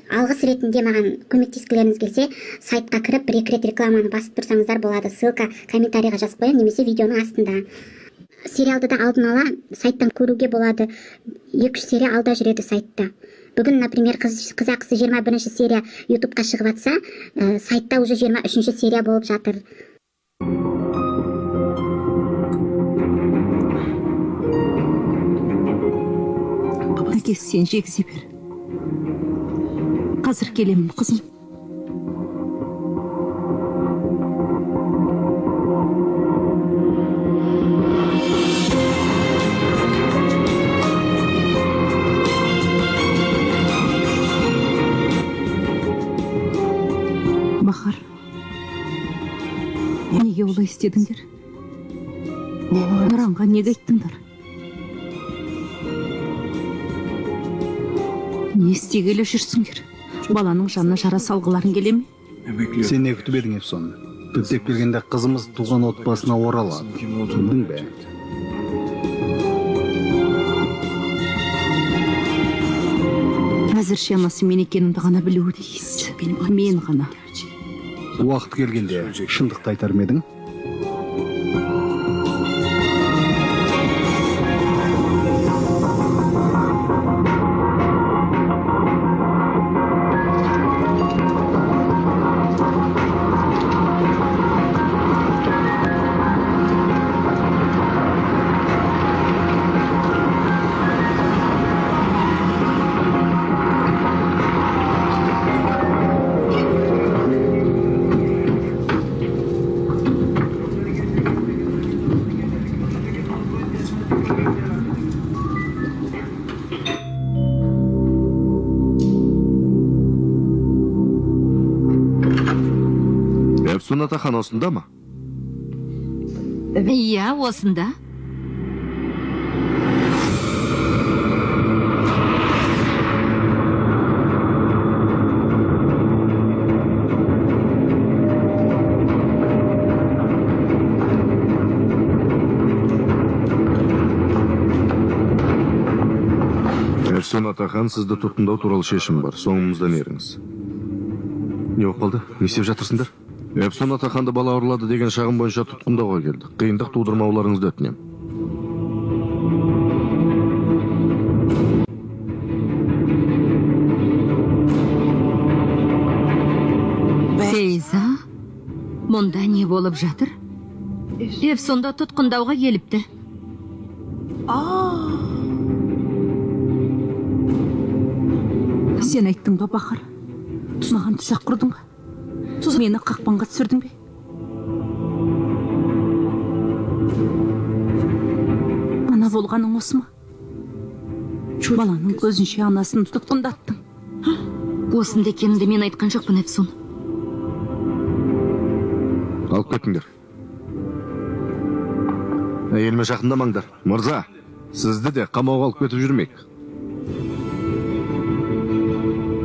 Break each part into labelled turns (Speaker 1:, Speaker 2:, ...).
Speaker 1: алғыс ретінде маған көмектескілеріңіз келсе, сайтқа кіріп бір-екі рет рекламаны басып тұрсаңыздар болады. Ссылка комментарийға жазып қоямын, немесе видеоның астында. Сериалды да алдын ала сайттан көруге болады. 2-3 серия алда жүреді сайтта. Бүгін, например, Қызақсы 21 серия YouTube'қа шығып атса, сайтта уже 23 серия болып жатыр.
Speaker 2: Әкесі, сен жегізе бер. Қазір келемін, қызым. Бахар, неге олай істедіңдер? Нұранға неге айттыңдар? Не істегелі жүрсіңдер? Баланың жанына жара салғыларың келе ме?
Speaker 3: Сен не күтіп едің, Эфсон? Түптеп келгенде қызымыз туған отбасына оралады. Білдің бе?
Speaker 2: Әзірше анасы мен екенімді ғана білуі тиіс. Мен ғана.
Speaker 3: Уақыт келгенде шындықты айтар ма едің?
Speaker 4: Эфсон атахан осында ма?
Speaker 2: Иә, осында.
Speaker 4: Эфсон атахан, сізді тұтқындау туралы шешім бар. Соңымыздан еріңіз. Не болып қалды? Не істеп жатырсыңдар? Эфсон атаханды бала ұрлады деген шағым бойынша тұтқындауға келді. Қиындық тудырмауларыңызды өтінем.
Speaker 2: Фейза, мұнда не болып жатыр? Эфсонда тұтқындауға келіпті. Сен айттың ба, Бахар? Маған тұсақ құрдың ба? Мені қақпанға түсірдің бе? Ана болғаның осы ма? Баланың көзінше анасын тұтқындаттың. Осында екенімді мен айтқан жоқпын, Эфсон.
Speaker 4: Алып кетіңдер. Әйеліме жақындамаңдар. Мырза, сізді де қамауға алып кетіп жүрмек.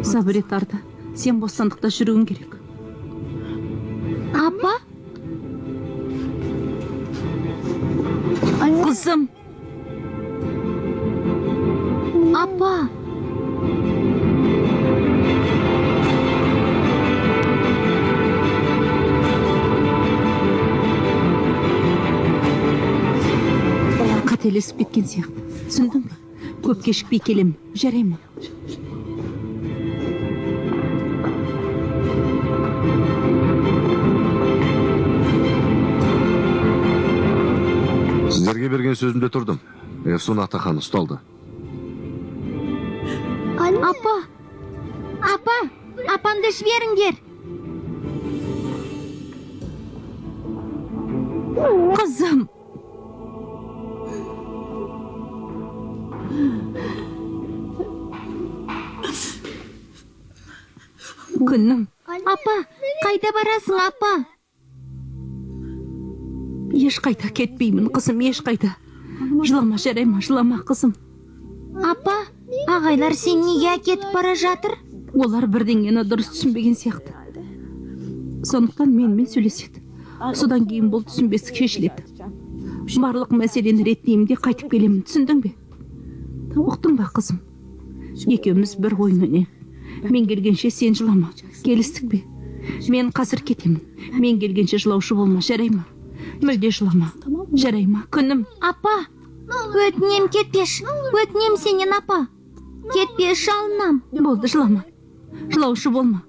Speaker 2: Сабыр ет, Арда. Сен бостандықта жүруің керек. Апа? Қызым. Апа. Қателесіп кеткен сияқты. Түсіндің бе? Көп кешікпей келем. Жарай ма?
Speaker 4: Сіздерге берген сөзімде тұрдым. Эфсон атахан ұсталды.
Speaker 2: Апа! Апа! Апамды жіберіңдер! Қызым! Күнім! Апа! Қайда барасың, апа? Ешқайда кетпеймін, қызым, ешқайда. Жылама, жарай ма, жылама, қызым.
Speaker 5: Апа, ағайлар сен неге кетіп бара жатыр?
Speaker 2: Олар бірдеңені дұрыс түсінбеген сияқты. Сондықтан менімен сөйлеседі. Содан кейін бұл түсінбестік шешіледі. Барлық мәселені реттеймін де қайтып келемін, түсіндің бе? Ұқтың ба, қызым? Екеуміз бір ойын ойнайық. Мен келгенше сен жылама. Келістік бе? Мен қазір кетемін. Мен келгенше жылаушы болма, жарай ма? Мүлде жылама. Жарай ма? Күнім.
Speaker 5: Апа, өтінем кетпеш. Өтінем сенен, апа. Кетпеш, жалынам.
Speaker 2: Болды, жылама. Жылаушы болма.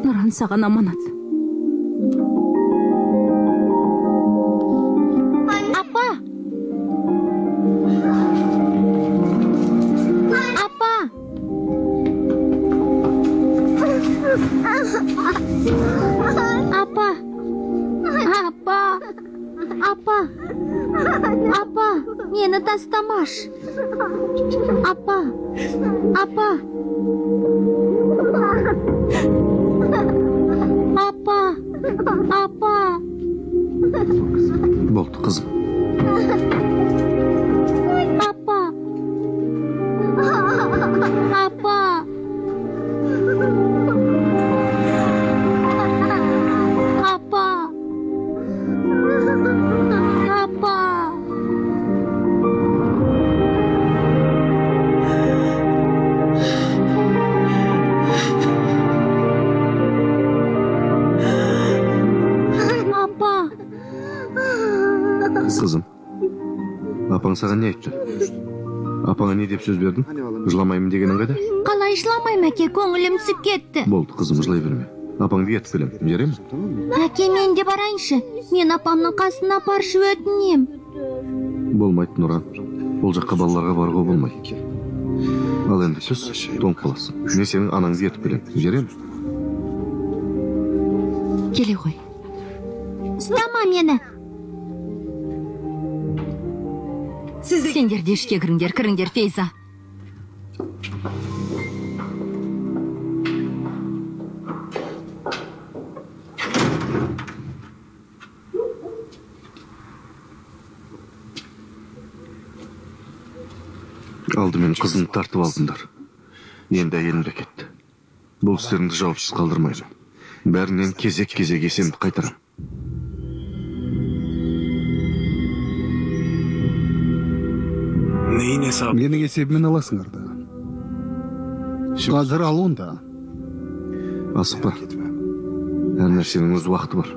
Speaker 2: Нұран саған аманат.
Speaker 5: Апа! Апа! Апа! Апа! Апа! Апа! Мені тастамаш! Апа! Апа! Апа! Апа!
Speaker 4: Болды, қызым.
Speaker 5: Апа! Апа! Апа! Апа! Апа!
Speaker 4: Қызым, апаң саған не айтты? Апаңа не деп сөз бердің? Жыламаймын дегенің қайда?
Speaker 5: Қалай жыламайым, әке, көңілім түсіп кетті.
Speaker 4: Болды, қызым, жылай берме. Апаңды ертіп келем, жарай ма?
Speaker 5: Әке, мен де барайыншы. Мен апамның қасына апаршы, өтінем.
Speaker 4: Болмайды, Нұран. Ол жаққа балаларға баруға болмайды. Ал енді түс, тоңып қаласың. Мен сенің анаңды ертіп келем, жарай ма?
Speaker 2: Келе ғой.
Speaker 5: Ұстама мені.
Speaker 2: Сендер де ішке кіріңдер, Фейза.
Speaker 4: Алдымен қызын тартып алдыңдар. Енді әйелім де кетті. Бұл істеріңді жауапсыз қалдырмаймын. Бәрінен кезек-кезек есемді қайтарам.
Speaker 3: Менің есебімен аласыңдар да. Қазір алуында.
Speaker 4: Асықпа. Әр нәрсенің өз уақыты бар.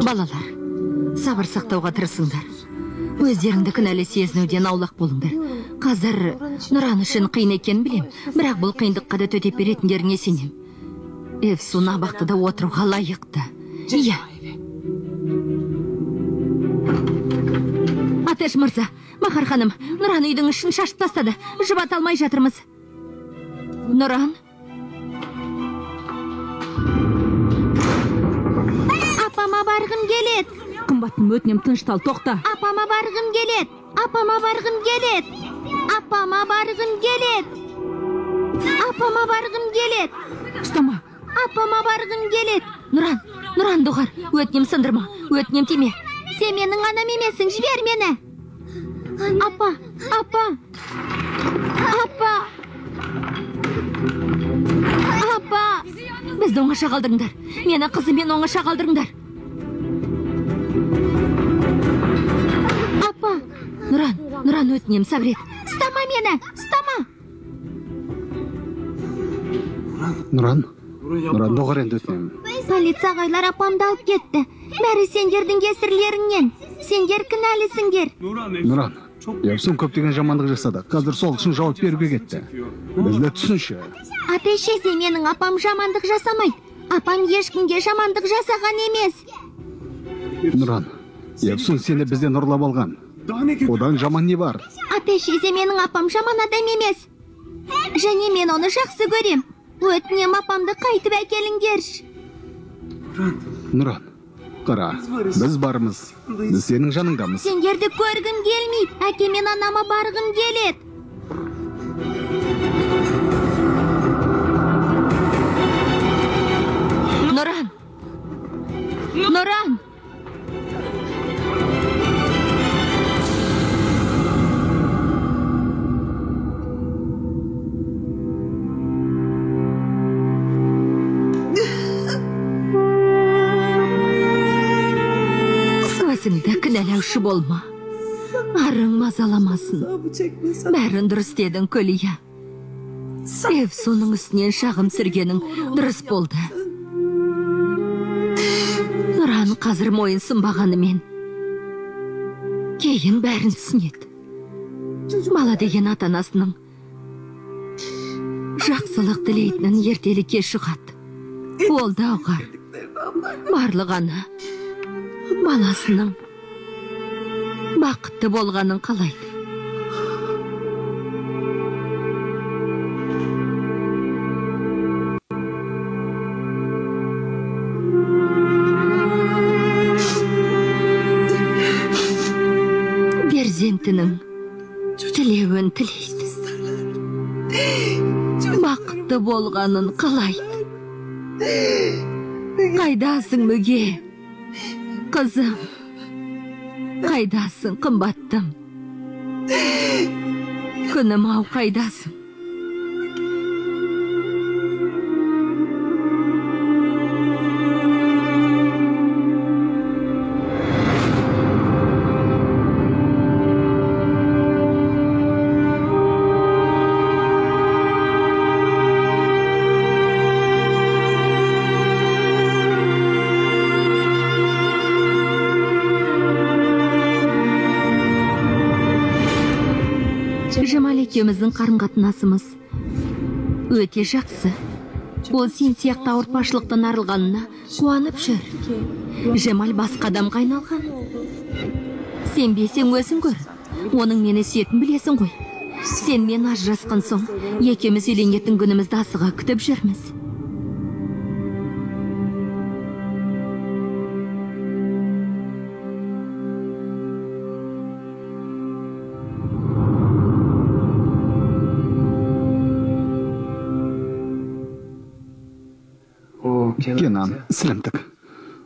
Speaker 2: Балалар, сабыр сақтауға тырысыңдар. Өздеріңді кінәлі сезінуден аулақ болыңдар. Қазір Нұран үшін қиын екен білем, бірақ бұл қиындыққа да төтеп беретіндеріңе сенем. Эвсун абақтыда отыруға лайықты. Иә. Атеш мырза, Махар ханым, Нұран үйдің ішін шашып тастады. Жұбата алмай жатырмыз. Нұран?
Speaker 5: Апама барғым келет.
Speaker 2: Қымбаттым, өтінем, тыныштал, тоқта.
Speaker 5: Апама барғым келет. Апама барғым келет. Апама барғым келет. Апама барғым келет.
Speaker 2: Ұстама.
Speaker 5: Апама барғым келет.
Speaker 2: Нұран доғар, өтінем сындырма, өтінем тиме.
Speaker 5: Сен менің анам емесің, жібер мені. Апа.
Speaker 2: Бізді оңаша қалдырыңдар. Мені қызымен оңаша қалдырыңдар.
Speaker 5: Апа.
Speaker 2: Нұран өтінем, сабрет.
Speaker 5: Ұстама мені, ұстама.
Speaker 3: Нұран доғар енді өтінем.
Speaker 5: Полиция ағайлар апамды алып кетті. Бәрі сендердің кесірлеріңнен. Сендер кінәлісіңдер.
Speaker 3: Нұран, Эвсун көптеген жамандық жасады. Қазір сол үшін жауап беруге кетті. Бізді түсінші.
Speaker 5: Апешезе, менің апам жамандық жасамайды. Апам ешкімге жамандық жасаған емес.
Speaker 3: Нұран, Эвсун сені бізден ұрлап алған. Одан жаман не бар?
Speaker 5: Апешезе, менің апам жаман адам емес. Және мен оны жақсы көрем. Өтінем, апамды қайтып әкеліңдерші.
Speaker 3: Нұран, қара, біз бармыз. Біз сенің жаныңдамыз.
Speaker 5: Сендерді көргім келмейді. Әке мен анама барғым келет.
Speaker 2: Нұран! Даушы болма. Арың мазаламасын. Бәрін дұрыс дедің, Көлия. Эвсонның үстінен шағым сүргенің дұрыс болды. Нұран қазір мойын сынбағанымен кейін бәрін түсінеді. Бала деген ата-анасының жақсылық тілейтінін ертелі кеш ұғады. Ол да ұғар. Барлығаны баласының бақытты болғанын қалайды. Перзентінің тілеуін тілейді. Бақытты болғанын қалайды. Қайдасың, Мүге? Қызым, қайдасың, қымбаттым? Күнім ау, қайдасың? Жамал екеуміздің қарым-қатынасымыз өте жақсы. Ол сен сияқты ауыртпашылықтан арылғанына қуанып жүр. Жамал басқа адамға айналған. Сенбесең өзің көр. Оның мені сүйетін білесің ғой. Сен мен ажырасқан соң екеуміз үйленетін күнімізді асыға күтіп жүрміз.
Speaker 3: Кенан, сілімтік.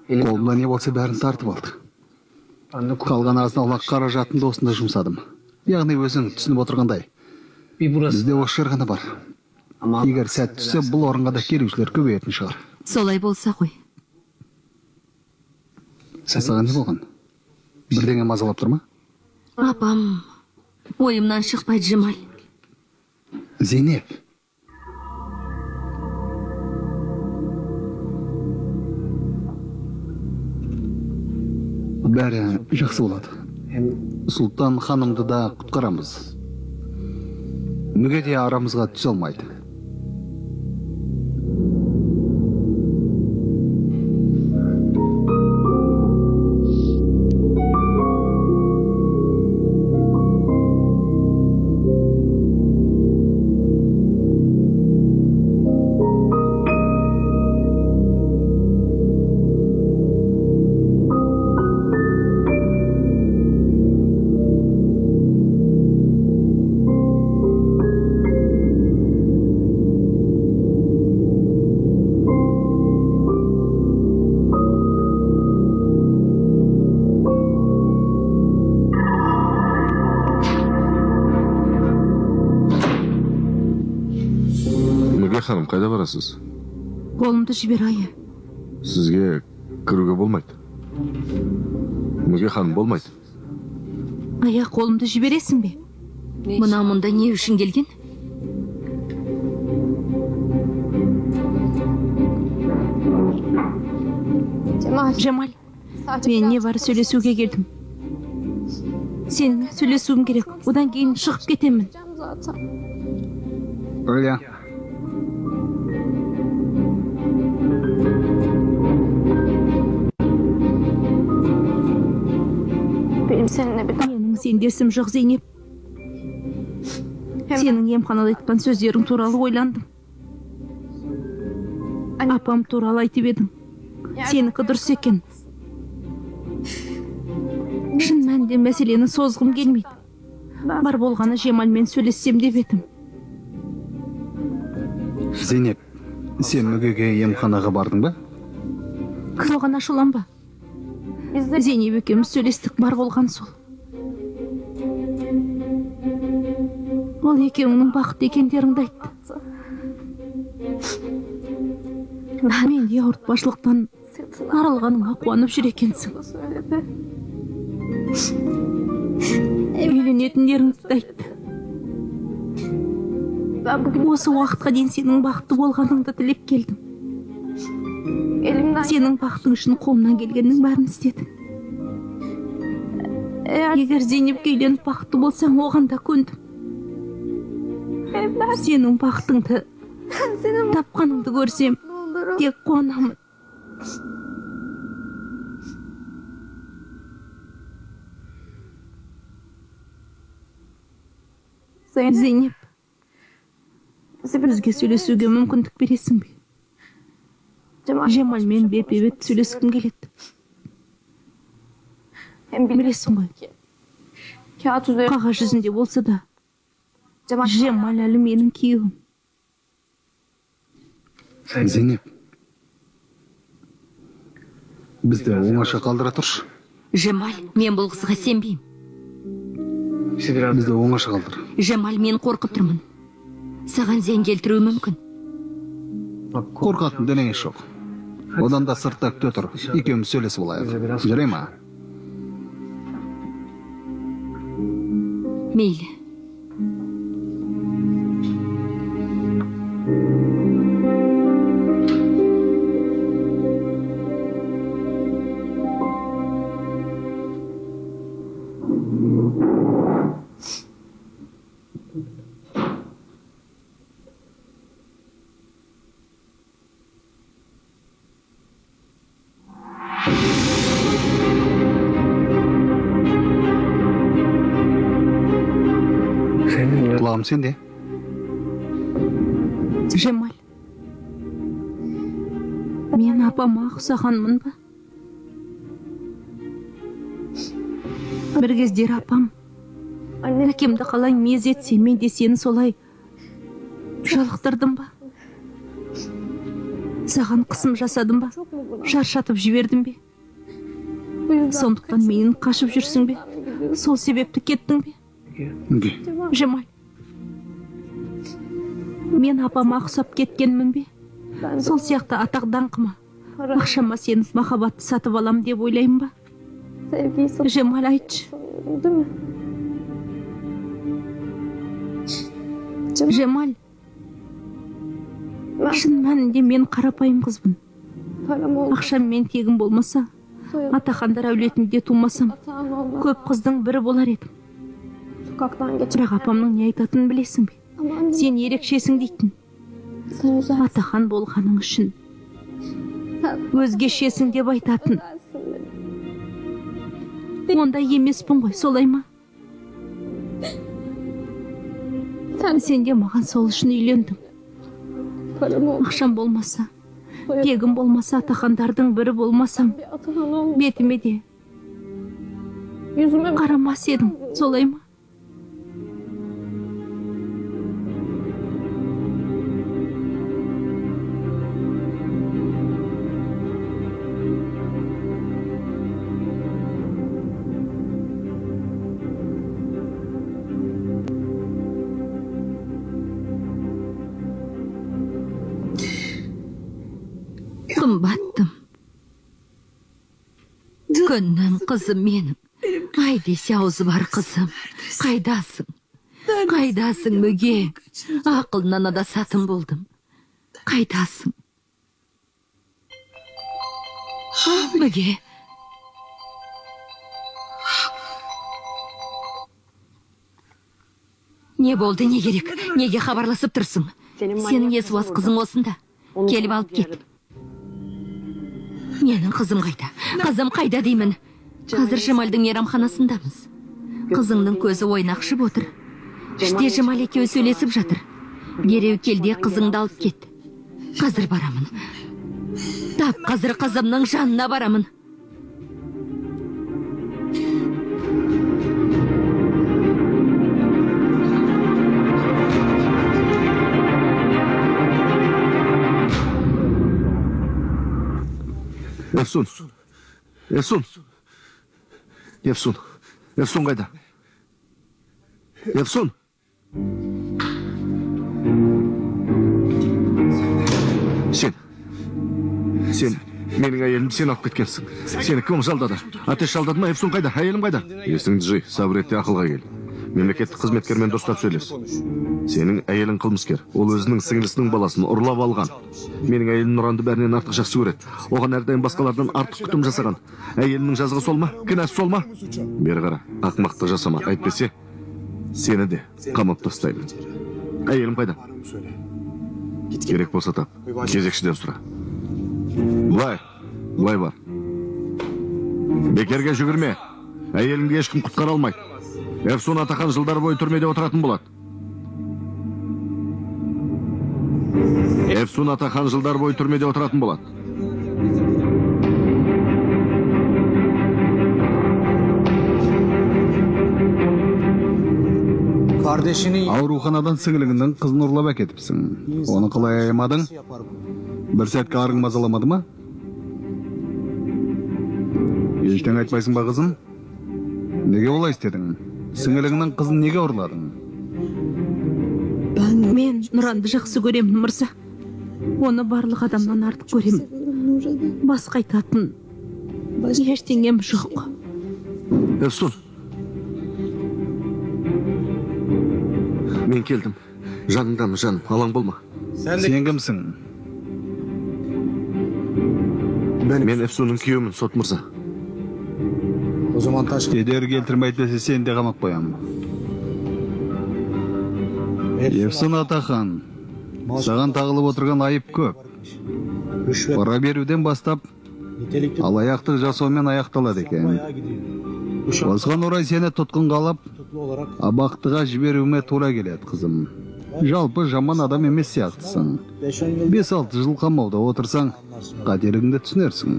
Speaker 3: Қолымда не болса бәрін тартып алды. Қалған азнаулақ қаражатымды осында жұмсадым. Яғни өзің түсініп отырғандай. Бізде осы жер ғана бар. Егер сәт түссе, бұл орынға да келушілер көбейетін шығар.
Speaker 2: Солай болса ғой.
Speaker 3: Саған не болған? Бірдеңе мазалап тұр ма?
Speaker 2: Апам, ойымнан шықпайды, Жамал.
Speaker 3: Зейнеп. Бәрі жақсы болады. Сұлтан ханымды да құтқарамыз. Мүге де арамызға түсе алмайды.
Speaker 4: Ханым, қайда барасыз?
Speaker 2: Қолымды жібер, Айы.
Speaker 4: Сізге кіруге болмайды. Мүге ханым, болмайды.
Speaker 2: Ая, қолымды жібересің бе? Мына мұнда не үшін келген? Жамал, мен не бар сөйлесуге келдім. Сен сөйлесуім керек. Одан кейін шығып кетемін.
Speaker 3: Öyle.
Speaker 2: Менің сендесім жоқ, Зейнеп. Сенің емханада айтқан сөздерің туралы ойландым. Апам туралы айтып едім. Сенікі дұрыс екен. Шын мәнінде мәселені созғым келмейді. Бар болғаны Жамалмен сөйлессем деп едім.
Speaker 3: Зейнеп, сен Мүгеге емханаға бардың ба?
Speaker 2: Соған ашуланба. Зейнеп екеуміз сөйлестік, бар болған сол. Ол екеуіңнің бақытты екендеріңді айтты. Мен де ауыртпашылықтан арылғаныңа қуанып жүр екенсің. Үйленетіндеріңізді айтты. Осы уақытқа дейін сенің бақытты болғаныңды тілеп келдім. Сенің бақытың үшін қолымнан келгеннің бәрін істедім. Егер Зейнепке үйленіп бақытты болсаң, оған да көндім. Сенің бақытыңды тапқаныңды көрсем, тек қуанамын. Зейнеп, бізге сөйлесуге мүмкіндік бересің бе? Жемалмен бет-бет сөйлескім келеді. Білесің ғой, қағаз жүзінде болса да, Жемал әлі менің күйеуім.
Speaker 3: Зейнеп, бізді оңаша қалдыра тұршы.
Speaker 2: Жемал, мен бұл қызға сенбеймін.
Speaker 3: Бізді оңаша қалдыр.
Speaker 2: Жемал, мен қорқып тұрмын. Саған зиян келтіруі мүмкін.
Speaker 3: Қорқатын дәнеңе жоқ. Одан да сыртта күте тұр. Екеуміз сөйлесіп алайық. Жарай ма?
Speaker 2: Мейлі.
Speaker 3: Құлағым сенде?
Speaker 2: Жемал, мен апама ұқсағанмын ба? Бір кездер апам, әкемді қалай мез етсе, мен де сені солай жалықтырдым ба? Саған қысым жасадым ба? Шаршатып жібердім бе? Сондықтан менің қашып жүрсің бе? Сол себепті кеттің бе? Жемал, мен апама ұқсап кеткенмін бе? Сол сияқты атақ даңқыма, ақшама сеніп махаббатты сатып алам деп ойлаймын ба? Жемал, айтшы. Жемал, шын мәнінде мен қарапайым қызбын. Ақшам мен тегін болмаса, атахандар әулетінде тумасам, көп қыздың бірі болар едім. Бірақ апамның не айтатынын білесің бе? Сен ерекшесің дейтін. Атахан болғаның үшін өзгешесің деп айтатын. Онда емеспін ғой, солай ма? Сен де маған сол үшін үйлендің. Ақшам болмаса, тегім болмаса, атахандардың бірі болмасам, бетіме де қарамас едің, солай ма? Қымбаттым. Күннің қызым менің. Ай десе аузы бар қызым. Қайдасың? Қайдасың, Мүге? Ақылынан адасатын болдым. Қайдасың? Мүге? Не болды, не керек? Неге хабарласып тұрсың? Сенің есуаз қызың осында. Келіп алып кет. Менің қызым қайда? Қызым қайда деймін? Қазір Жемалдың мейрамханасындамыз. Қызыңның көзі ойнақшып отыр. Іште Жемал екеуі сөйлесіп жатыр. Дереу келде қызыңды алып кет. Қазір барамын. Тап қазір қызымның жанына барамын.
Speaker 4: Efsun. Efsun. Efsun. Efsun қайда? Efsun. Менің әйелімді сен алып кеткенсің. Сені кім жалдады? Атеш жалдады ма? Эфсун қайда? Әйелім қайда? Есіңді жи, сабыр етте ақылға кел. Мемлекеттік қызметкермен дұрыстап сөйлес. Сенің әйелің қылмыскер. Ол өзінің сіңлісінің баласын ұрлап алған. Менің әйелім Нұранды бәрінен артық жақсы көреді. Оған әрдайым басқалардан артық күтім жасаған. Әйелінің жазығы сол ма? Кінәсі сол ма? Бері қара, ақымақтық жасама. Әйтпесе, сені де қамап тастаймын. Әйелім қайда? Керек болса тап. Кезекшіден сұра. Былай бар. Бекерге жүгірме. Әйеліңді ешкім құтқара алмайды. Эфсун Атахан жылдар бойы түрмеде отыратын болады. Эфсун Атахан жылдар бойы түрмеде отыратын болады.
Speaker 3: Ауруханадан сіңіліңнің қызын ұрлап әкетіпсің. Оны қалай аямадың? Бір сәтке арың мазаламады ма? Ештен айтпайсың ба қызым? Неге олай істедің? Сіңіліңнің қызын неге ұрладың?
Speaker 2: Мен Нұранды жақсы көремін, мырза. Оны барлық адамнан артық көремін. Басқа айтатын ештеңем жоқ.
Speaker 4: Эфсун, мен келдім. Жаныңдамын, жаным, алаң болма.
Speaker 3: Сен кімсің?
Speaker 4: Мен Эфсунның күйеуімін, сот мырза.
Speaker 3: Кедер келтірмей айтпесе сен де қамап қоямын. Эфсун Атахан, саған тағылып отырған айып көп. Пара беруден бастап, алаяқтық жасаумен аяқталады екен. Осыған орай сені тұтқынға алып, абақтыға жіберуіме тура келеді, қызым. Жалпы жаман адам емес сияқтысың. 5-6 жыл қамауда отырсаң, қателігіңді түсінерсің.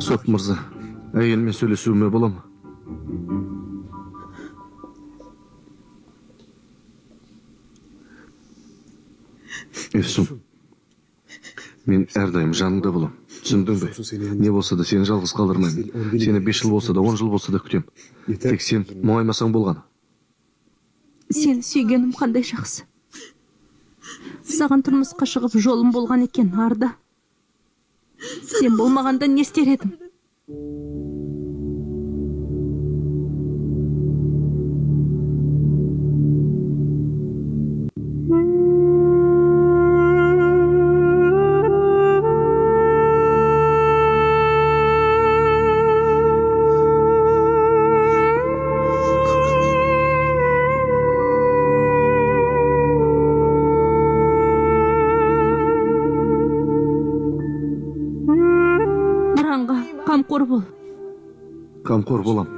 Speaker 4: Сот мырза, әйелмен сөйлесуіме бола ма? Эфсун, мен әрдайым жаныңда болам. Түсіндің бе? Не болса да сені жалғыз қалдырмаймын. Сені 5 жыл болса да, 10 жыл болса да күтем. Тек сен мұңаймасаң болғаны.
Speaker 2: Сен сүйгенім қандай жақсы. Саған тұрмысқа шығып жолым болған екен, Арда. Сен болмағанда не істер едім? Қамқор бол.
Speaker 4: Қамқор болам.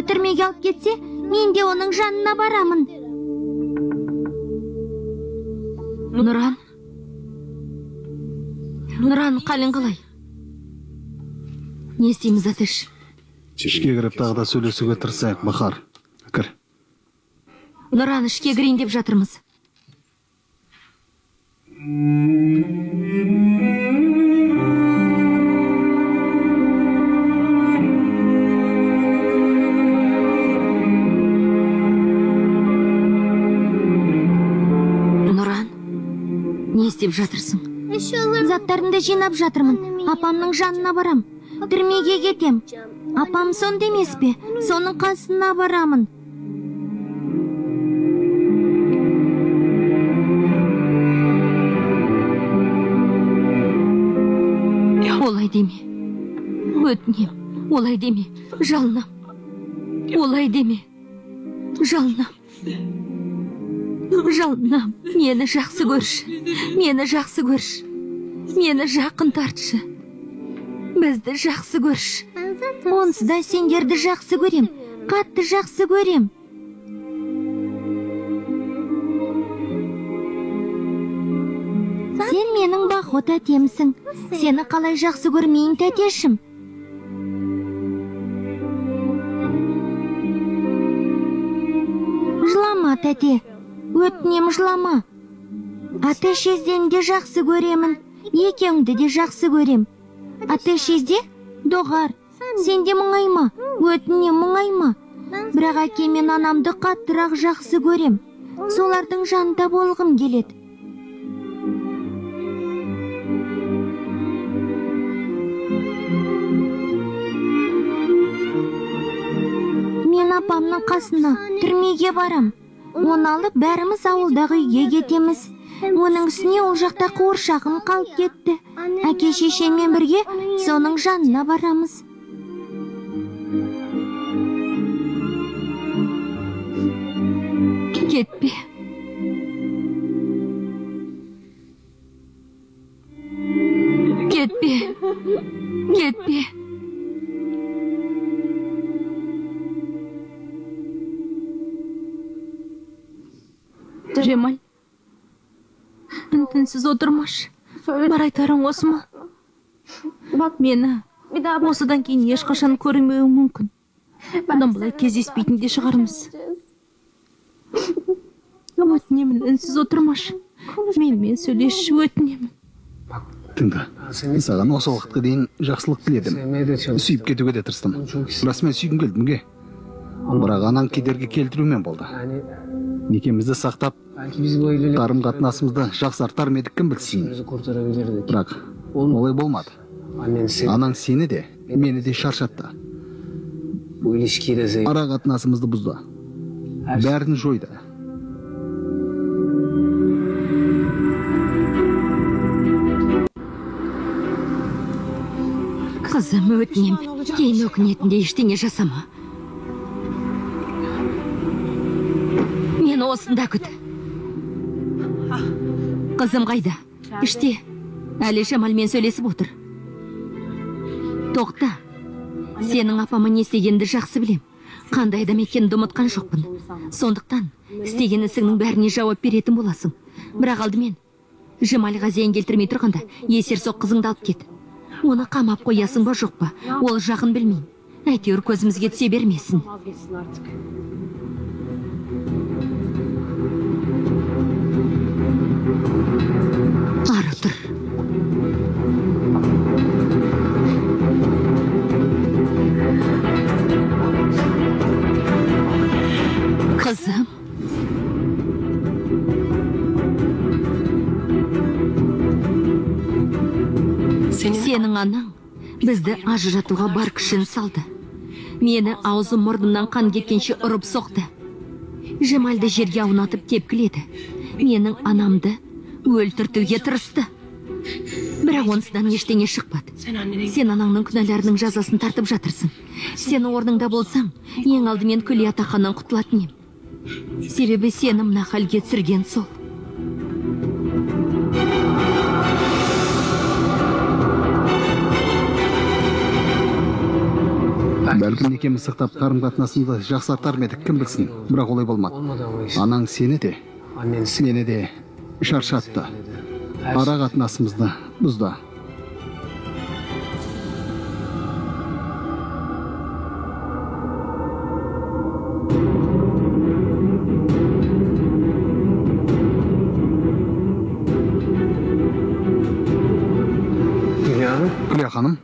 Speaker 5: Түрмеге алып кетсе, мен де оның жанына барамын.
Speaker 2: Нұран, қалың қалай? Не істейміз, Атеш?
Speaker 3: Ішке кіріп тағы да сөйлесуге тырысайық, Бахар. Кір.
Speaker 2: Нұран, ішке кірейін деп жатырмыз. Не істеп жатырсың?
Speaker 5: Заттарымды жинап жатырмын. Апамның жанына барам. Түрмеге кетем. Апам сонда емес пе? Соның қасына барамын.
Speaker 2: Олай деме. Өтінем. Олай деме. Жалынам. Олай деме. Жалынам. Жалынам. Мені жақсы көрші. Мені жақсы көрші. Мені жақын тартшы. Бізді жақсы көрші.
Speaker 5: Онсыз да сендерді жақсы көрем. Қатты жақсы көрем. Сен менің бақыт әтемсің. Сені қалай жақсы көрмейін, тәтешім. Жылама, тәте. Өтінем, жылама. Ата-шезден де жақсы көремін. Екеуіңді де жақсы көрем. Ата-шезде доғар. Сен де мұңайма. Өтінем, мұңайма. Бірақ әке мен анамды қаттырақ жақсы көрем. Солардың жанында болғым келеді. Мен апамның қасына түрмеге барам. Оны алып бәріміз ауылдағы үйге кетеміз. Оның үстіне ол жақта қуыршағым қалып кетті. Әке шешеммен бірге соның жанына барамыз.
Speaker 2: Кетпе. Кетпе. Кетпе. Жемал, үнсіз отырмаш. Бар айтарың осы ма? Мені осыдан кейін ешқашан көрмеуім мүмкін. Бұдан былай кездеспейтін де шығармыз. Өтінемін, үнсіз отырмаш. Менімен сөйлеш, өтінемін.
Speaker 3: Тыңда, саған осы уақытқа дейін жақсылық тіледім. Сүйіп кетуге де тырыстым. Расымен сүйгім келді мүге. Бірақ анаң кедергі келтірумен болды. Некемізді сақтап, қарым-қатынасымызды жақсартар ма едік, кім білсін. Бірақ олай болмады. Анаң сені де, мені де шаршатты. Ара қатынасымызды бұзды. Бәрін жойды.
Speaker 2: Қызым, өтінем, кейін өкінетінде ештеңе жасама. Мені осында күт. Қызым қайда? Іште. Әлі Жамалмен сөйлесіп отыр. Тоқта. Сенің апама не істегенді жақсы білем. Қандай адам екенімді ұмытқан жоқпын. Сондықтан істеген ісіңнің бәріне жауап беретін боласың. Бірақ алдымен Жамалға зиян келтірмей тұрғанда есерсоқ қызыңды алып кет. Оны қамап қоясың ба жоқ па? Ол жағын білмеймін. Әйтеуір көзімізге түсе бермесін. Ары тұр. Қызым. Сенің анаң бізді ажыратуға бар күшін салды. Мені аузым мұрнымнан қан кеткенше ұрып соқты. Жамалды жерге аунатып тепкіледі. Менің анамды өлтіртуге тырысты. Бірақ онсыдан ештеңе шықпады. Сен анаңның күнәларының жазасын тартып жатырсың. Сен орныңда болсам, ең алдымен күле атақаннан құтылатын ем. Себебі сені мына халге түсірген сол.
Speaker 3: Бәлкім некеміз сақтап қарым-қатынасымызды жақсартар ма едік, кім білсін. Бірақ олай болмады. Анаң сені де, мені де шаршатты. Ара қатынасымызды бұзды. Күле ханым.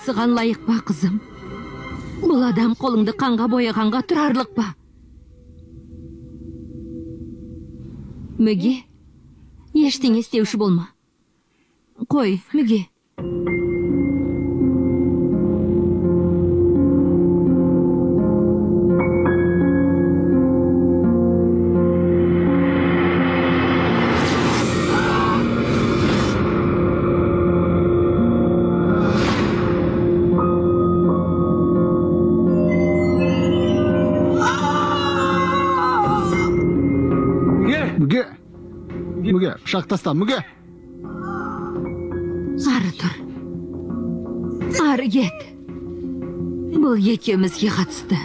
Speaker 2: осыған лайық па, қызым? Бұл адам қолыңды қанға бояғанға тұрарлық па? Мүге, ештеңе істеуші болма. Қой, Мүге.
Speaker 3: Мүге, пышақ таста, Мүге.
Speaker 2: Ары тұр. Ары кет. Бұл екеумізге қатысты.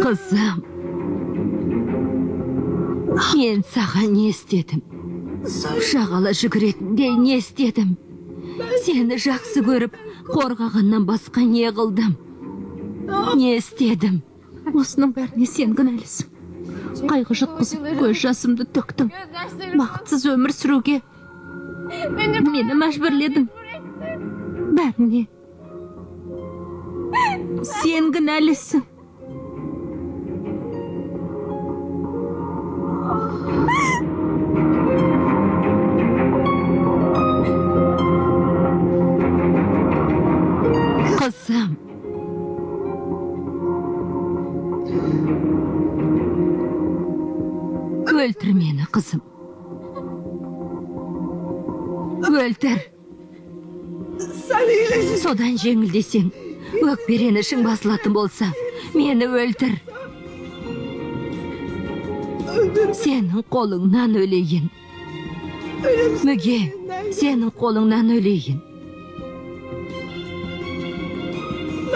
Speaker 2: Қызым, мен саған не істедім? Шағала жүгіретіндей не істедім? Сені жақсы көріп, қорғағаннан басқа не қылдым? Не істедім?
Speaker 6: Осының бәріне сен кінәлісің. Қайғы жұтқызып, көз жасымды төктің. Бақытсыз өмір сүруге мені мәжбүрледің. Бәріне сен кінәлісің.
Speaker 2: Қызым, өлтір мені, қызым. Өлтір. Содан жеңілдесең, өкперені ішің басылатын болса, мені өлтір. Сенің қолыңнан өлейін. Мүге, сенің қолыңнан өлейін.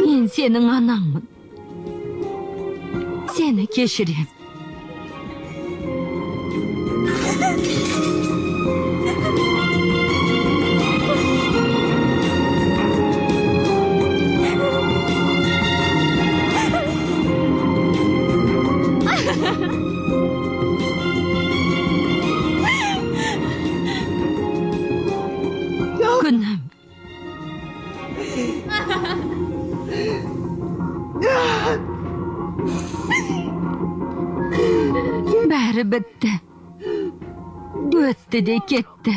Speaker 2: Мен сенің анаңмын. Сені кешірем. Күнім. Бәрі бітті. Өтті де кетті.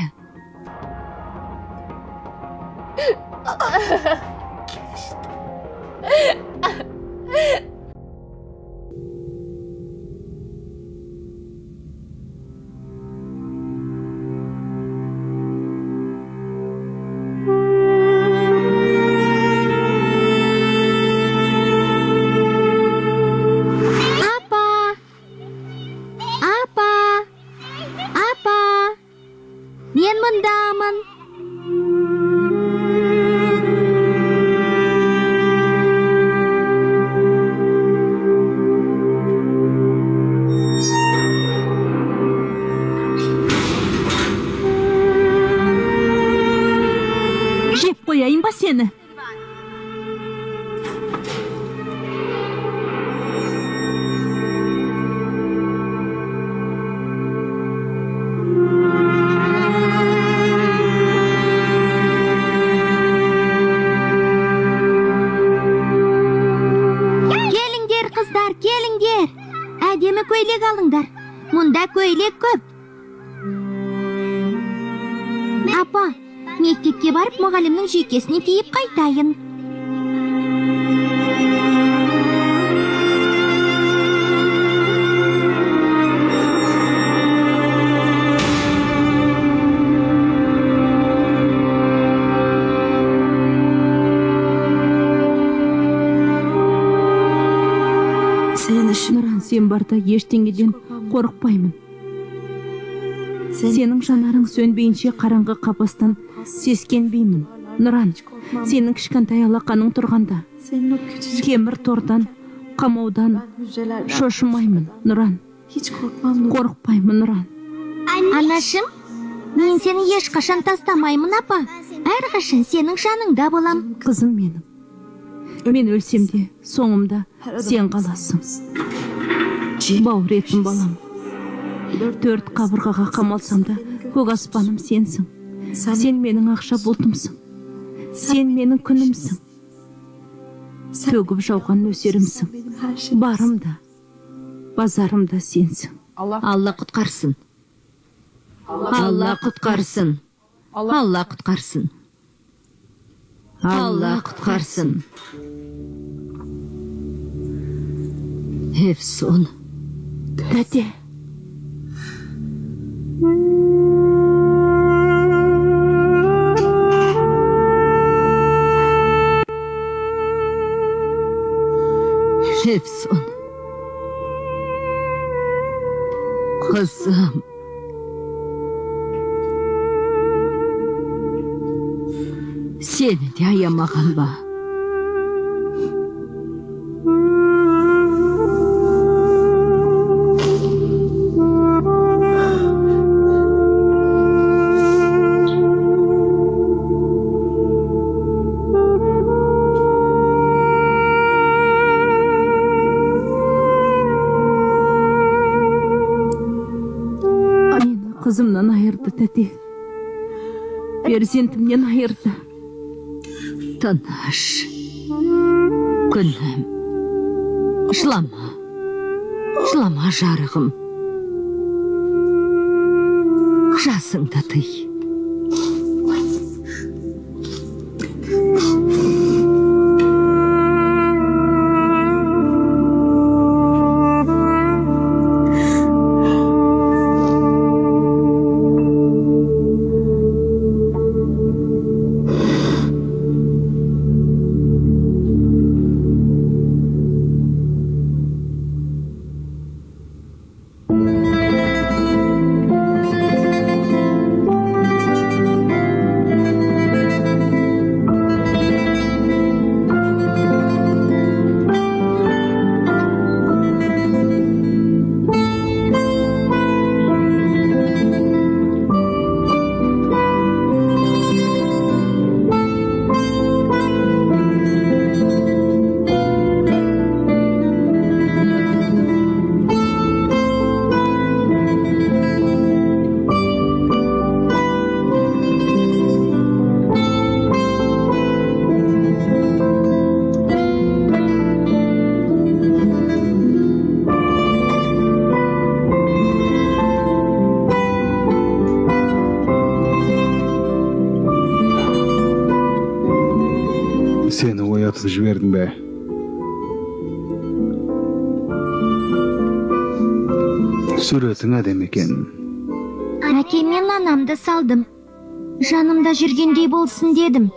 Speaker 5: Мен мұндамын.
Speaker 6: Жеп қояйын ба сені?
Speaker 5: Келіңдер, әдемі көйлек алыңдар. Мұнда көйлек көп. Апа, мектепке барып мұғалімнің жүйкесіне тиіп қайтайын.
Speaker 6: Нұран, сен барда ештеңеден қорықпаймын. Сенің жанарың сөнбейінше қараңғы қапастан сескенбеймін. Нұран, сенің кішкентай алақаның тұрғанда, кемір тордан, қамаудан шошымаймын. Нұран, қорықпаймын, Нұран.
Speaker 5: Анашым, мен сені ешқашан тастамаймын, апа. Әрқашан сенің жаныңда болам.
Speaker 6: Қызым менің. Мен өлсем де, соңымда сен қаласың. бауыр етім балам. 4 қабырғаға қамалсам да, көк аспаным сенсің. Сен менің ақша бұлтымсың. Сен менің күнімсің. Төгіп жауған нөсерімсің. Барым да, базарым да сенсің.
Speaker 2: Алла құтқарсын. Алла құтқарсын. Алла құтқарсын. Алла құтқарсын. Эфсон.
Speaker 6: Тәте.
Speaker 2: Эфсон. Қызым. Сені де аямаған ба?
Speaker 6: Мені қызымнан айырды, тәте. Перзентімнен айырды.
Speaker 2: Тыныш. Күнім. Жылама. Жылама, жарығым. Жасыңды тый.
Speaker 3: Сені оятып жібердің бе? Суретің әдем екен.
Speaker 5: Әке, мен анамды салдым. Жанымда жүргендей болсын дедім.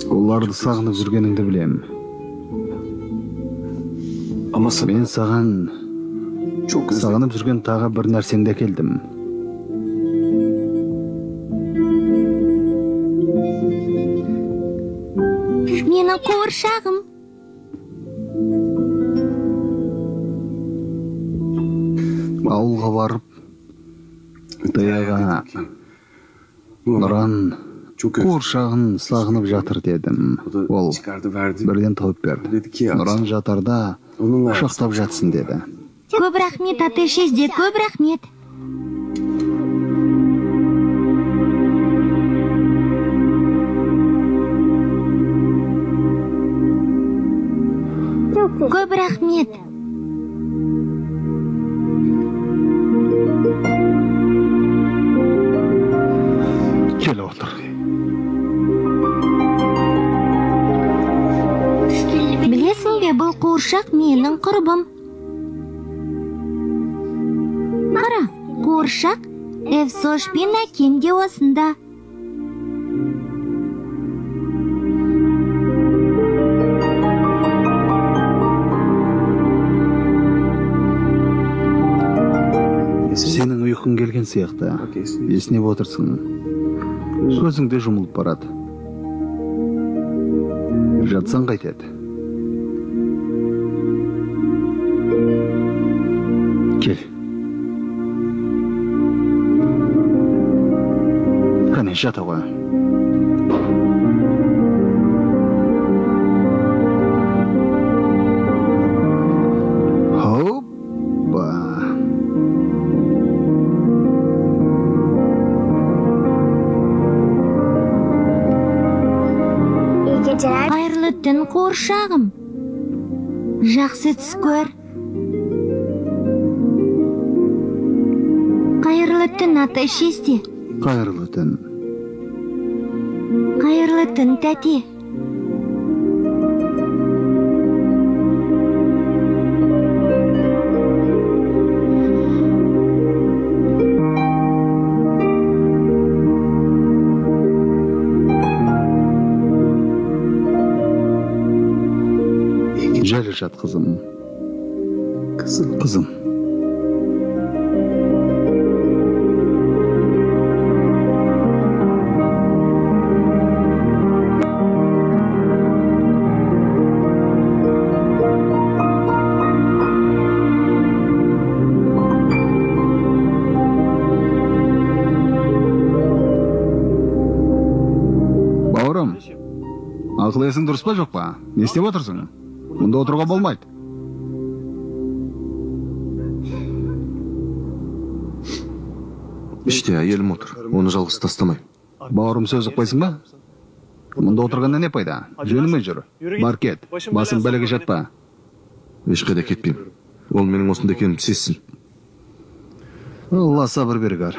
Speaker 3: Оларды сағынып жүргеніңді білем. Мен саған сағынып жүрген тағы бір нәрсеңді әкелдім.
Speaker 5: Менің қуыршағым.
Speaker 3: Ауылға барып, даяға Нұран қуыршағын сағынып жатыр дедім. Ол бірден тауып берді. Нұран жатарда құшақтап жатсын деді.
Speaker 5: Көп рахмет, ата шезде, көп рахмет. Көп рахмет.
Speaker 3: Кел отыр.
Speaker 5: Білесің бе, бұл қуыршақ менің құрбым. Қара, қуыршақ Эвсош пен әкемге осында.
Speaker 3: Сенің ұйқың келген сияқты. Есінеп отырсың. Көзіңде жұмылып барады. Жатсаң қайтеді. Кел. Қане, жатауға. Хоп.
Speaker 5: Қайырлы түн, қуыршағым. Жақсы түс көр. Қайырлы түн, ата шесте.
Speaker 3: Қайырлы түн.
Speaker 5: Қайырлы түн, тәте.
Speaker 3: Жайлы жат, қызым. Қызым. Бауырым, ақыл есің дұрыс па жоқ па? Не істеп отырсың? Мұнда отыруға болмайды.
Speaker 4: Іште әйелім отыр. Оны жалғыз тастамай.
Speaker 3: Бауырым, сөз ұқпайсың ба? Мұнда отырғанда не пайда? Жөніңмен жүр. Бар кет. Басың бәлеге жатпа.
Speaker 4: Ешқайда кетпеймін. Ол менің осында екенімді сезсін.
Speaker 3: Алла сабыр бергар.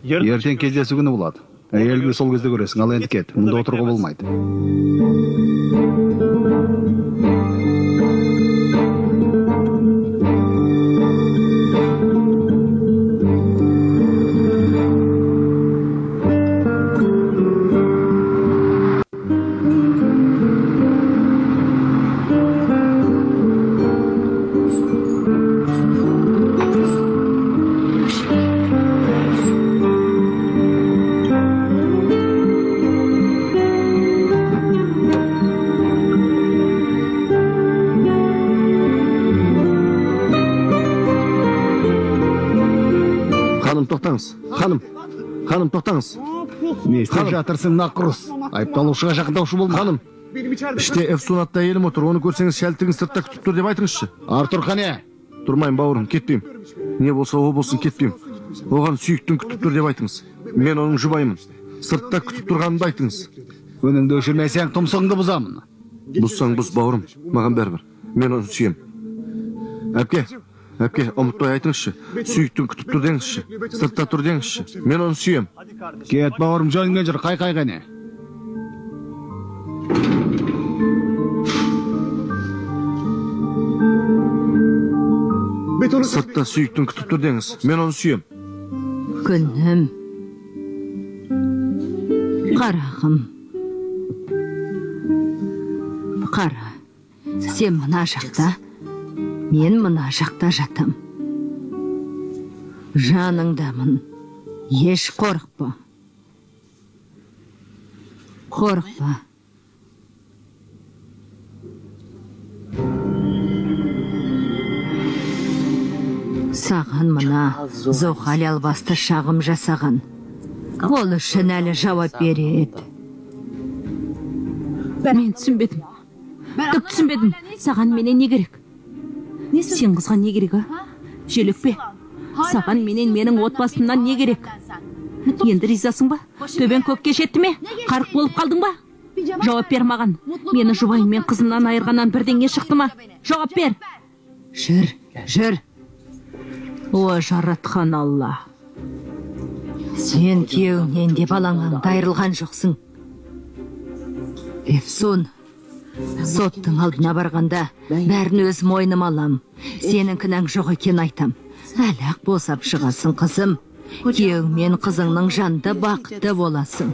Speaker 3: Ертең кездесу күні болады. Әйеліңді сол кезде көресің. Ал енді кет. Мұнда отыруға болмайды.
Speaker 4: Ханым, тоқтаңыз.
Speaker 3: Не істеп жатырсың, нақұрыс? Айыпталушыға жақындаушы болма.
Speaker 4: Ханым, іште Эфсун атты әйелім отыр. Оны көрсеңіз, шәлтігін сыртта күтіп тұр деп айтыңызшы.
Speaker 3: Артур, қане?
Speaker 4: Тұрмайын, бауырым, кетпеймін. Не болса о болсын, кетпеймін. Оған сүйіктің күтіп тұр деп айтыңыз. Мен оның жұбайымын. Сыртта күтіп тұрғанымды айтыңыз.
Speaker 3: Өніңді өшірмесең, тұмсығыңды бұзамын.
Speaker 4: Бұзсаң бұз, бауырым. Маған бәрібір. Мен оны сүйем. Әпке, ұмытпай айтыңызшы. Сүйіктің күтіп тұр деңізші. Сыртта тұр деңізші. Мен оны сүйем.
Speaker 3: Кет, бауырым, жөніңмен жүр. Қай қане?
Speaker 4: Сыртта сүйіктің күтіп тұр деңіз. Мен оны сүйем.
Speaker 2: Күнім. Қарағым. Қара. Сен мына жақта, мен мына жақта жатам. Жаныңдамын. Еш қорықпа. Қорықпа. Саған мына Зохали албасты шағым жасаған. Ол үшін әлі жауап береді.
Speaker 6: Мен түсінбедім. Түк түсінбедім. Саған менен не керек? Сен қызға не керек, а? Желік пе? Саған менің отбасымнан не керек? Енді ризасың ба? Төбен көкке жетті ме? Қарық болып қалдың ба? Жауап бер маған. Мені жұбайым мен қызымнан айырғаннан бірдеңе шықты ма? Жауап бер.
Speaker 2: Жүр. О, жаратқан Алла. Сен күйеуінен де балаңнан айырылған жоқсың. Эфсун, соттың алдына барғанда бәрін өз мойныма алам. Сенің кінәң жоқ екен айтам. Әлі-ақ босап шығасың, қызым. Күйеуің мен қызыңның жанды бақытты боласың.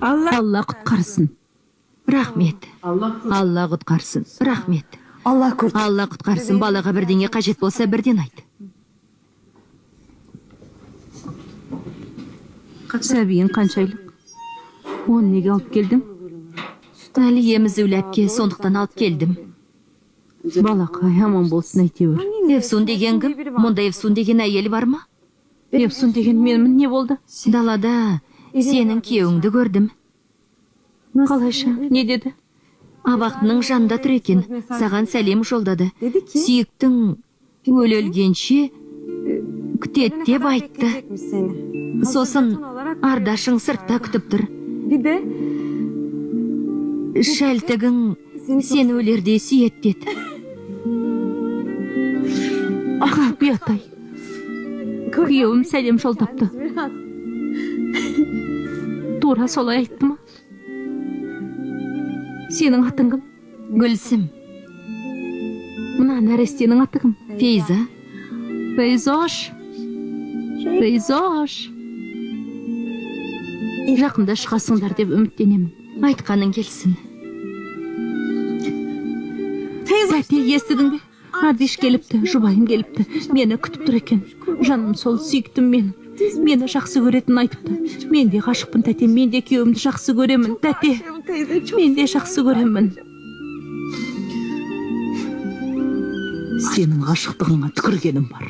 Speaker 6: Алла құтқарсын.
Speaker 2: Рахмет. Алла құтқарсын. Рахмет. Алла құтқарсын. Балаға бірдеңе қажет болса бірден айт.
Speaker 6: Сәбиің қаншайлық? Оны неге алып келдің?
Speaker 2: Әлі емізулі әпке, сондықтан алып келдім.
Speaker 6: Балақай аман болсын әйтеуір.
Speaker 2: Эфсун деген кім? Мұнда Эфсун деген әйел бар ма?
Speaker 6: Эфсун деген менмін, не болды?
Speaker 2: Далада сенің күйеуіңді көрдім.
Speaker 6: Қалайша, не деді?
Speaker 2: абақтының жанында тұр екен, саған сәлем жолдады. Сүйіктің өлгенше күтеді деп айтты. Сосын Ардашың сыртта күтіп тұр. Шәлтігің сені өлерде сүйет деді.
Speaker 6: Аға, Биатай. Күйеуім сәлем жолдапты. Тура солай айтты ма? Сенің атың кім?
Speaker 2: Гүлсім.
Speaker 6: Мына нәрестенің аты кім?
Speaker 2: Фейза.
Speaker 6: Фейзош. Жақында шығасыңдар деп үміттенемін.
Speaker 2: Айтқаның келсін.
Speaker 6: Тәте, естідің бе? Ардиш келіпті, жұбайым келіпті. Мені күтіп тұр екен. Жаным сол, сүйіктім мен. Мені жақсы көретін айтыпты. Мен де ғашықпын, тәте. Мен де күйеуімді жақсы көремін, тәте. Мен де жақсы көремін. Сенің ғашықтығыңа түкіргенім бар.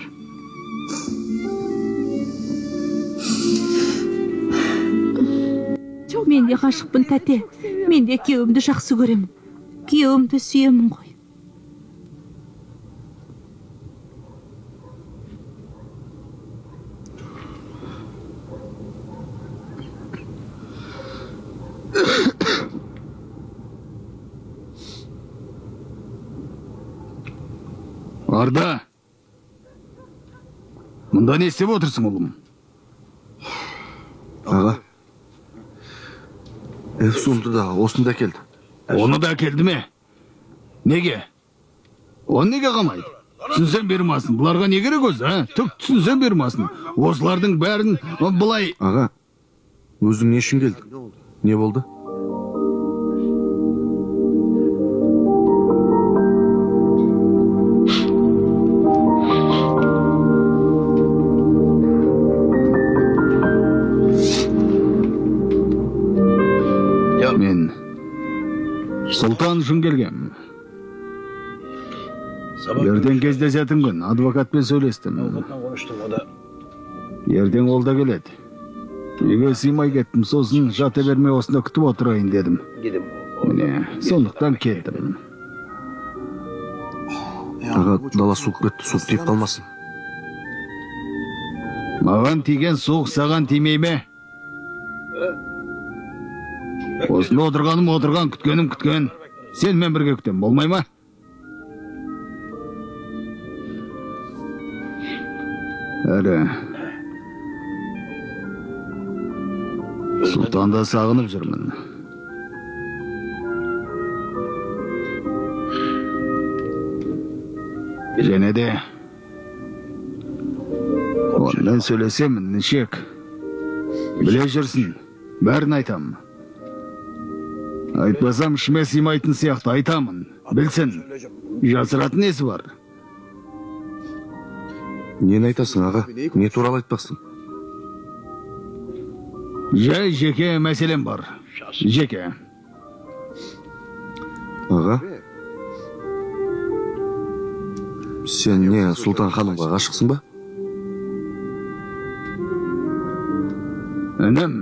Speaker 6: Мен де ғашықпын, тәте. Мен де күйеуімді жақсы көремін. Күйеуімді сүйемін ғой.
Speaker 3: Арда, мұнда не істеп отырсың, ұлым?
Speaker 4: Аға, Эфсунды да осында келді.
Speaker 3: Оны да келді ме? Неге? Оны неге қамайды? Түсінсен бермасын. Бұларға не керек өзі, а? Түк түсінсен бермасын. Осылардың бәрін бұлай...
Speaker 4: Аға, өзің не үшін келдің? Не болды?
Speaker 3: Мен Сұлтан үшін келгем. Ертең кездесетін күн адвокатпен сөйлестім. Ертең ол да келеді. Үйге сыймай кеттім, сосын жата бермей осында күтіп отырайын дедім. Міне, сондықтан келдім.
Speaker 4: Аға, дала суық кетті, суық тиіп қалмасын.
Speaker 3: Маған тиген суық саған тимей ме? Осында отырған, күткенім. Сен мен бірге күтем, болмай ма? Әрі, Сұлтанды сағынып жүрмін. Және де онымен сөйлесемін, нешек. Біле жүрсін, бәрін айтам. Айтпасам, ішіме сыймайтын сияқты айтамын. Білсін, жасыратын несі бар?
Speaker 4: Нені айтасың, аға? Не туралы айтпақсың?
Speaker 3: Жай жеке мәселем бар. Жеке.
Speaker 4: Аға? Сен не, Сұлтан ханымға ғашықсың ба?
Speaker 3: Інім,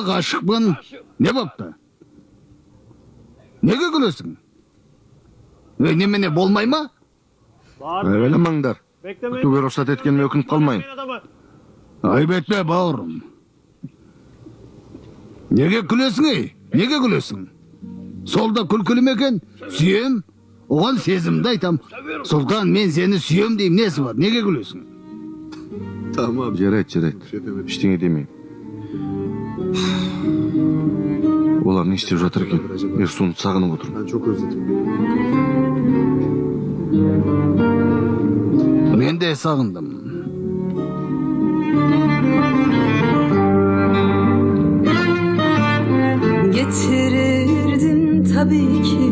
Speaker 3: ғашықпын. Не бапты? Неге күлесің? Немене болмай ма?
Speaker 4: Әвеламаңдар. Күтуге рұқсат еткенме өкініп қалмайын.
Speaker 3: Айбетпе, бауырым. Неге күлесің, ей? Неге күлесің? Солда күлкілі екен? Сүйем? Оған сезімді айтам. Сұлтан, мен сені сүйем дейм, несі бар? Неге күлесің?
Speaker 4: Тамам, жарайды. Ештеңе демейм. Олар не істеп жатыр екен? Ерсуны сағынып отырмын.
Speaker 3: Мен де сағындым.
Speaker 7: Getirirdim tabii ki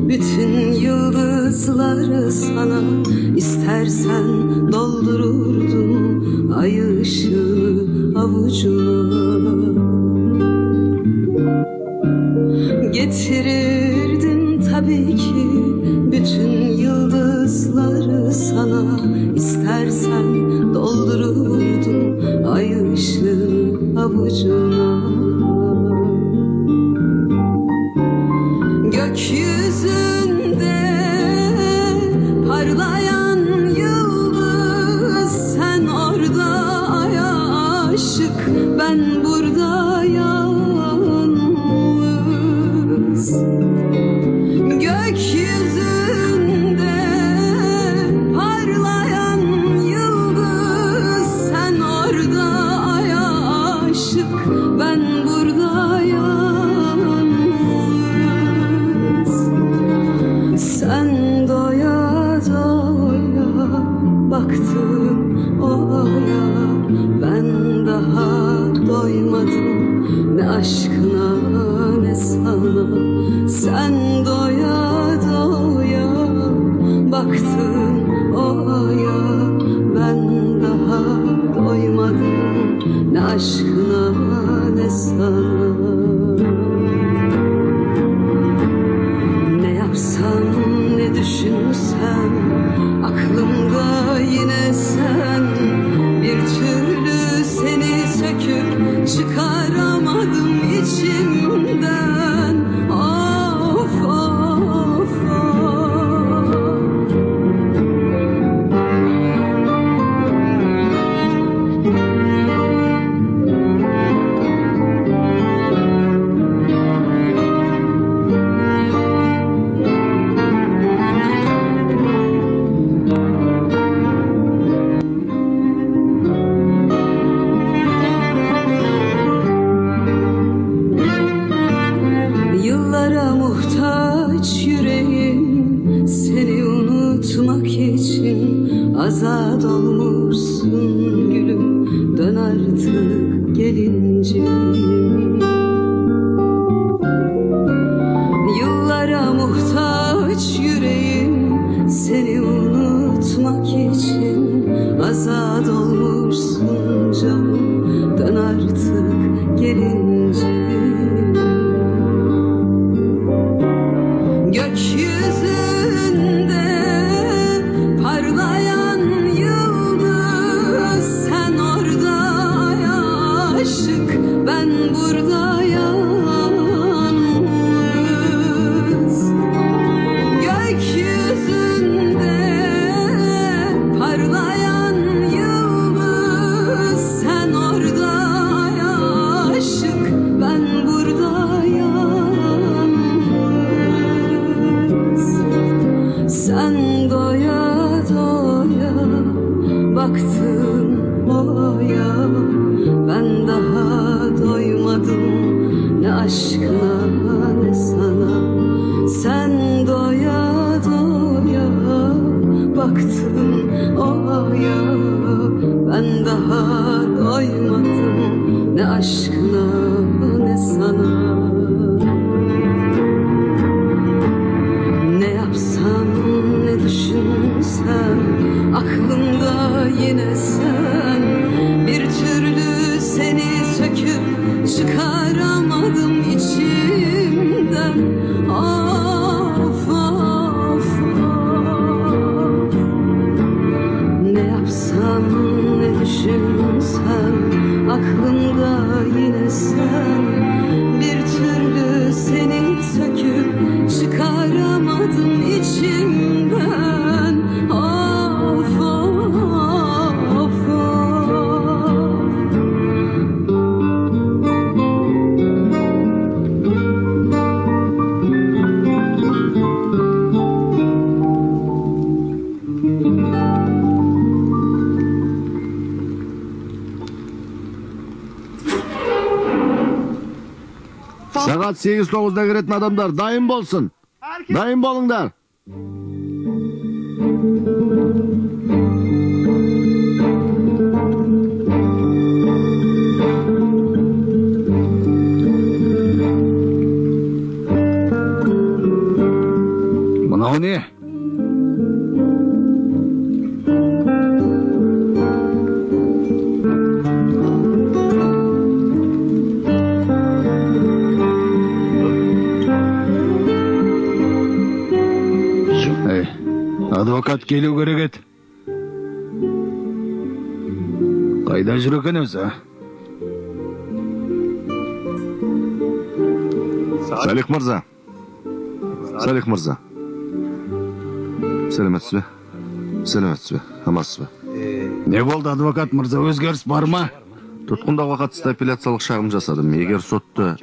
Speaker 7: bütün yıldızları sana. İstersen doldururdum ay ışığı avucuna. Getirirdim tabii ki bütün yıldızları sana. İstersen doldururdum ay ışığı avucuna. sen burada yalnız. Gökyüzünde parlayan yıldız, sen orada aya aşık, ben burada yalnız. Sen doya doya baktın oya, ben daha doymadım ne aşkına ne sana. Sen doya doya baktın oya, ben daha doymadım ne aşkına ne sana. Ne yapsam ne düşünsem aklımda yine sen, bir türlü seni söküp çıkaramadım içimden. Of of of. Yıllara muhtaç yüreğim seni unutmak için, azat olmuşsun gülüm, dön artık gelincim. Yıllara muhtaç yüreğim seni unutmak için, azat olmuşsun canım, dön artık gelincim. Gökyüzünde parlayan yıldız, sen orada aya aşık, ben burada yalnız. Gökyüzünde parlayan yıldız, sen orada aya aşık, ben burada yalnız. Sen doya doya baktın oya, ben daha doymadım ne aşkına ne sana. Sen doya doya baktın oya, ben daha doymadım ne aşkına ne sana. Ne yapsam ne düşünsem aklımda yine sen, bir türlü seni söküp çıkaramadım içimden. Of of of. Ne yapsam ne düşünsem aklımda yine sen, bir türlü seni söküp çıkaramadım içimden. Of of of.
Speaker 4: Saat 8-9'da kirетін адамдар дайын болсын. Дайын болыңдар.
Speaker 3: Мынау не? Адвокат келу керек еді. Қайда жүр екен өзі?
Speaker 4: Салих мырза. Салих мырза. Сәлеметсіз бе? Сәлеметсіз бе? Амансыз бе?
Speaker 3: Не болды адвокат мырза, өзгеріс бар ма?
Speaker 4: Тұтқындауға қатысты апелляциялық шағым жасадым. Егер сотты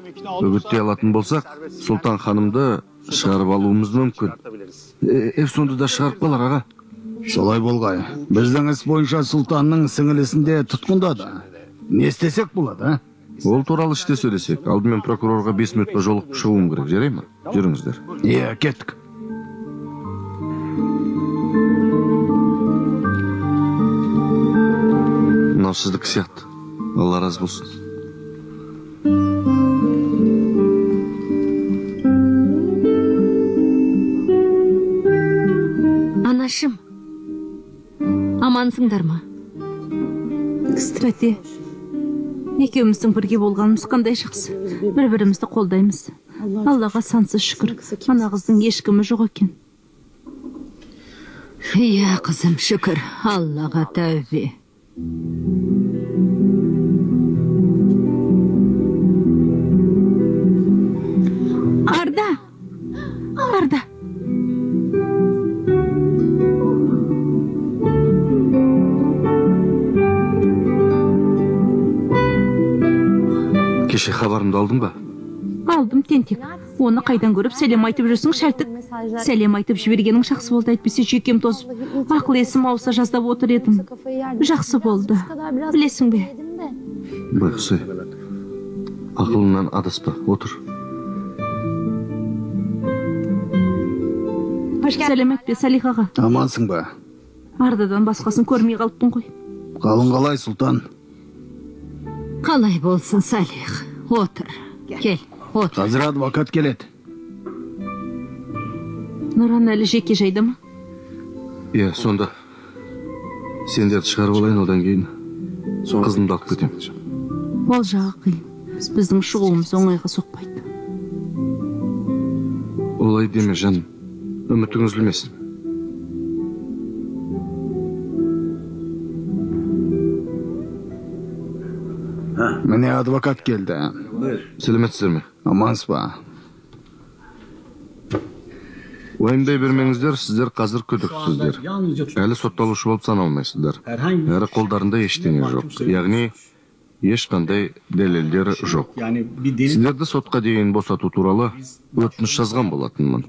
Speaker 4: үгіттей алатын болсақ, Сұлтан ханымды шығарып алуымыз мүмкін. Эфсонды да шығарып қалар, аға.
Speaker 3: Солай болғай. Біздің іс бойынша сұлтанның сіңілісінде тұтқындады. Не істесек болады, а?
Speaker 4: Ол туралы іште сөйлесек. Алдымен прокурорға 5 минутқа жолығып шығуым керек, жарай ма? Жүріңіздер.
Speaker 3: Кеттік.
Speaker 4: Мынау сіздікі сияқты. Алла разы болсын.
Speaker 2: Анашым, амансыңдар ма?
Speaker 6: Төте, екеуміздің бірге болғанымыз қандай жақсы. Бір-бірімізді қолдаймыз. Аллаға сансыз шүкір. Ана қыздың ешкімі жоқ екен.
Speaker 2: Иә, қызым, шүкір. Аллаға тәубе.
Speaker 6: Арда.
Speaker 4: Кеше хабарымды алдың ба?
Speaker 6: Алдым, тентек. Оны қайдан көріп сәлем айтып жүрсің, шәлтік. Сәлем айтып жібергенің жақсы болды, әйтпесе жүйкем тозып. Ақыл есім ауса жаздап отыр едім. Жақсы болды. Білесің бе?
Speaker 4: Байқұсай, ақылыңнан адаспа, отыр.
Speaker 6: Сәлемет бе, Салихаға?
Speaker 3: Амансың ба?
Speaker 6: Ардадан басқасын көрмей қалыптың ғой.
Speaker 3: Қалың қалай, сұлтан?
Speaker 2: Қалай болсын, Салих. Отыр. Кел, отыр.
Speaker 3: Қазір адвокат келеді.
Speaker 6: Нұран әлі жеке жайды ма?
Speaker 4: Иә, сонда. Сендерді шығарып алайын, одан кейін қызымды алып кетем.
Speaker 6: Ол жағы қиын. Біздің шығуымыз оңайға соқпайды.
Speaker 4: Олай деме, жаным. Үмітің үзілмесін.
Speaker 3: Міне адвокат келді.
Speaker 4: Сәлеметсіздер ме?
Speaker 3: Аманс ба?
Speaker 4: Уайымдай бермеңіздер, сіздер қазір күдіктісіздер. Әлі сотталушы болып саналмайсыздар. Әрі қолдарында ештеңе жоқ. Яғни ешқандай дәлелдер жоқ. Сіздерді сотқа дейін босату туралы өтініш жазған болатынмын.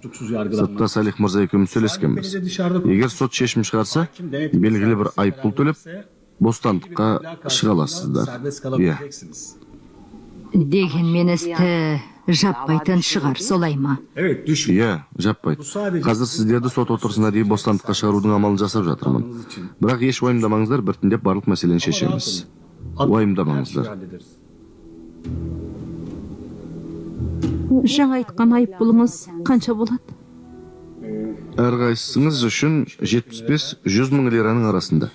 Speaker 4: Сотта Салих мырза екеуміз сөйлескенбіз. Егер сот шешім шығарса, белгілі бір айыппұл төлеп, бостандыққа шыға аласыздар. Иә.
Speaker 2: Дегенмен істі жаппайтын шығар, солай ма?
Speaker 4: Иә, жаппайды. Қазір сіздерді сот отырысына дейін бостандыққа шығарудың амалын жасап жатырмын. Бірақ еш уайымдамаңыздар, біртіндеп барлық мәселені шешеміз. Уайымдамаңыздар.
Speaker 6: Жаңа айтқан айыппұлыңыз қанша болады?
Speaker 4: Әрқайсыңыз үшін 75-100 мың лираның арасында.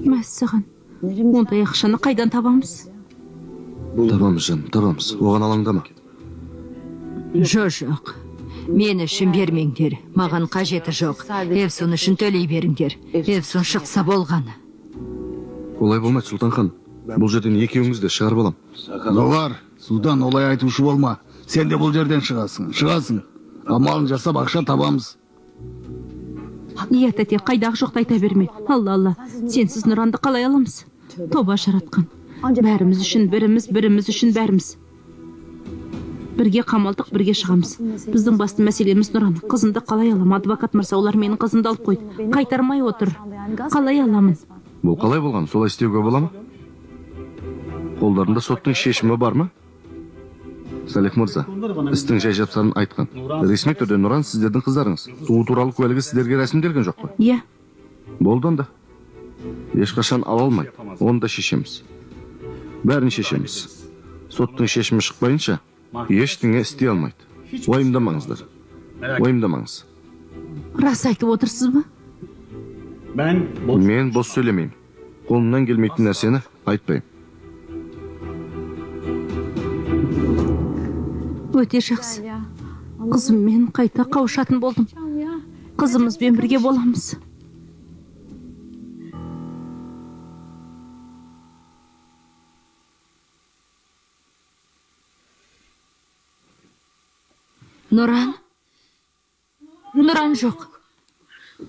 Speaker 6: Мәссаған, ондай ақшаны қайдан табамыз?
Speaker 4: Табамыз, жаным, табамыз. Оған алаңдама.
Speaker 2: Жоқ. Мен үшін бермеңдер. Маған қажеті жоқ. Эфсон үшін төлей беріңдер. Эфсон шықса болғаны.
Speaker 4: Олай болмайды, Сұлтан хан. Бұл жерден екеуіңіз де шығарып алам.
Speaker 3: Доғар, сұлтан, олай айтушы болма. Сен де бұл жерден шығасың. Амалын жасап ақша табамыз.
Speaker 6: Иә, тәте, қайдағы жоқты айта берме. Алла, сенсіз Нұранды қалай аламыз? Тоба жаратқан. Бәріміз үшін біріміз үшін бәріміз. Бірге қамалдық, бірге шығамыз. Біздің басты мәселеміз Нұран. Қызымды қалай алам? Адвокат мырза, олар менің қызымды алып қойды. Қайтармай отыр. Қалай аламын?
Speaker 4: Бұл қалай болған? Солай істеуге бола ма? Қолдарында соттың шешімі бар ма? Салих мырза, істің жай-жапсарын айтқан. Ресми түрде Нұран сіздердің қыздарыңыз. Туу туралы куәлігі сіздерге рәсімделген жоқ па?
Speaker 6: Иә.
Speaker 4: Болды онда. Ешқашан ала алмайды. Оны да шешеміз. Бәрін шешеміз. Соттың шешімі шықпайынша ештеңе істей алмайды. Уайымдамаңыздар. Уайымдамаңыз.
Speaker 6: Рас айтып отырсыз ба?
Speaker 4: Мен бос сөйлемеймін. Қолымнан келмейтін нәрсені айтпаймын.
Speaker 6: Өте жақсы. Қызыммен қайта қауышатын болдым. Қызымызбен бірге боламыз.
Speaker 2: Нұран? Нұран жоқ.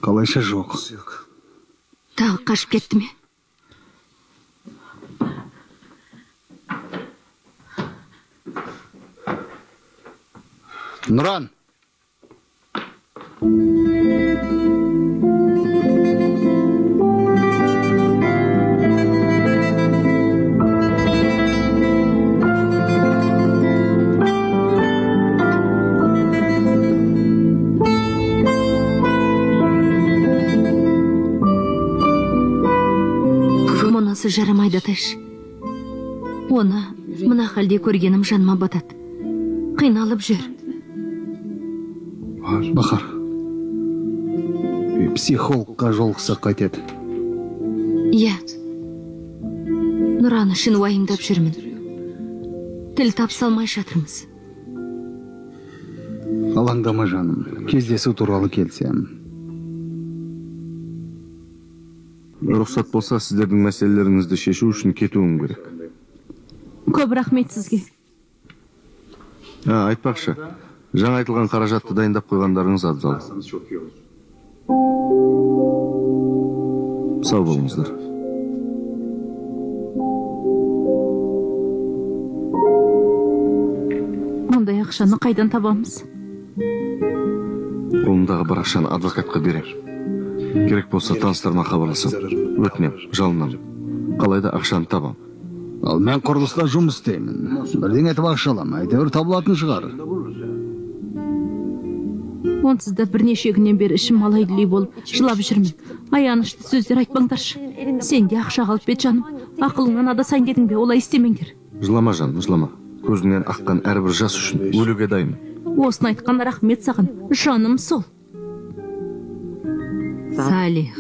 Speaker 3: Қалайша жоқ?
Speaker 2: Тағы қашып кетті ме?
Speaker 3: Нұран!
Speaker 2: Мұнысы жарамайды Тәш. Оны мына халде көргенім жаныма батады. Қиналып жүр.
Speaker 3: Бахар. Психологқа жолықсақ қайтеді.
Speaker 2: Иә. Нұран үшін уайымдап жүрмін. Тіл тапсалмай жатырмыз.
Speaker 3: Алаңдама жаным. Кездесу туралы келсем.
Speaker 4: Рұқсат болса, сіздердің мәселелеріңізді шешу үшін кетуім керек.
Speaker 6: Көп рахмет сізге.
Speaker 4: Айтпақшы, жаңа айтылған қаражатты дайындап қойғандарыңыз абзал. Сау болыңыздар.
Speaker 6: Ондай ақшаны қайдан табамыз?
Speaker 4: Қолымдағы бір ақшаны адвокатқа берем. Керек болса таныстарыма хабарласам. Өтінем, жалынам. Қалайда ақшаны табам.
Speaker 3: Ал мен құрылыста жұмыс істеймін. Бірден етіп ақша алам, әйтеуір табылатын шығар.
Speaker 6: Онсыз да бірнеше күннен бері ішім алай-дүлей болып жылап жүрмін. Аянышты сөздер айтпаңдаршы. Сен де ақша қалып бет жаным. Ақылыңнан адасайын дедің бе, олай істемеңдер.
Speaker 4: Жылама жаным, жылама. Көзіңнен аққан әрбір жас үшін өлуге дайынмын.
Speaker 6: Осыны айтқан рахмет саған, жаным сол.
Speaker 2: Салих,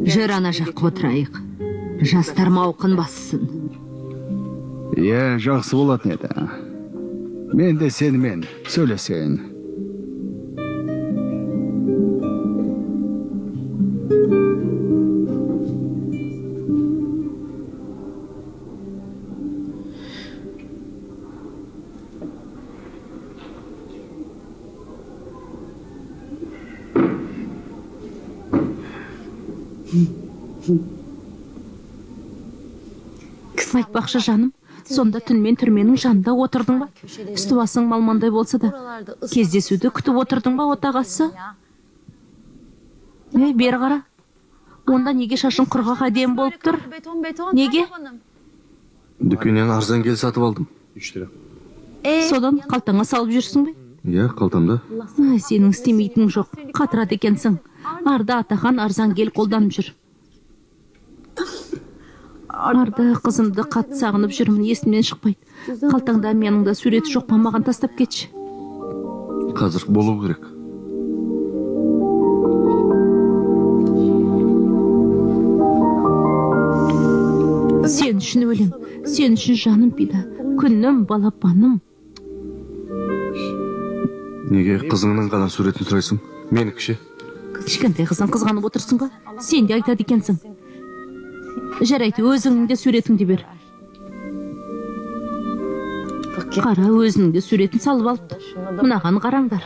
Speaker 2: жүр ана жаққа отырайық. Жастар мауқын бассын.
Speaker 3: Е, жақсы болатын еді. Мен де сенімен сөйлесейін.
Speaker 6: Айтпақшы жаным, сонда түнмен түрменің жанында отырдың ба? Үсті басың малмандай болса да, кездесуді күтіп отырдың ба, отағасы? Бері қара. Онда неге шашың құрғақ әдем болып тұр? Неге?
Speaker 4: Дүкеннен арзан гель сатып алдым.
Speaker 6: Содан қалтаңа салып жүрсің бе?
Speaker 4: Иә, қалтамда.
Speaker 6: Сенің істемейтінің жоқ, қатырады екенсің. Арда атақан арзан гель қолданып жүр. Арда қызымды қатты сағынып жүрмін, есімнен шықпайды. Қалтаңда менің да суреті жоқ па, маған тастап кетші.
Speaker 4: Қазір болу керек.
Speaker 6: Сен үшін өлем, сен үшін жаным пида, күнім, балапаным.
Speaker 4: Неге қызыңның ғана суретін сұрайсың? Менікше?
Speaker 6: Кішкентай қызын қызғанып отырсың ба? Сен де айтады екенсің. Жарайды, өзіңнің де суретіңді бер. Қара, өзінің де суретін салып алыпты. Мынаған қараңдар.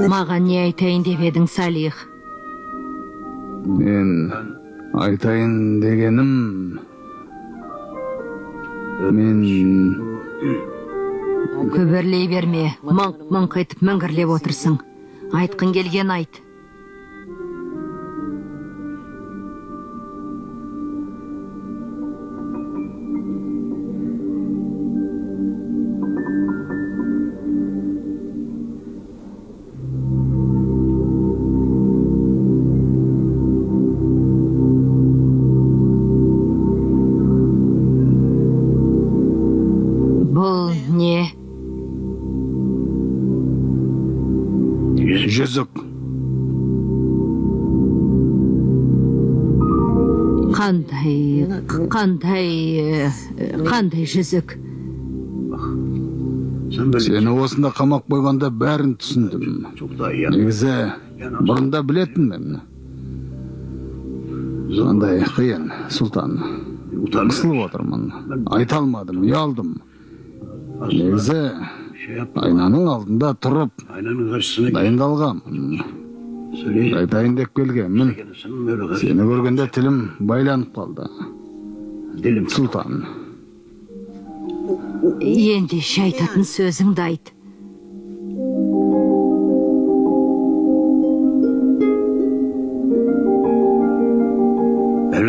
Speaker 2: Маған не айтайын деп едің, Салих?
Speaker 3: Мен айтайын дегенім... Мен...
Speaker 2: Көбірлей берме, мыңқ етіп мінгірлеп отырсың. Айтқын келген айт. Бұл не?
Speaker 3: Жүзік.
Speaker 2: Қандай жүзік?
Speaker 3: Сені осында қамақ қойғанда бәрін түсіндім. Негізі бұрында білетінмін. Сондай қиын, сұлтан. Қысылып отырмын. Айта алмадым, ұялдым. Негізі айнаның алдында тұрып дайындалғам. Айтайын деп келгенмін. Сені көргенде тілім байланып қалды. Сұлтан.
Speaker 2: Ендеше айтатын сөзіңді айт.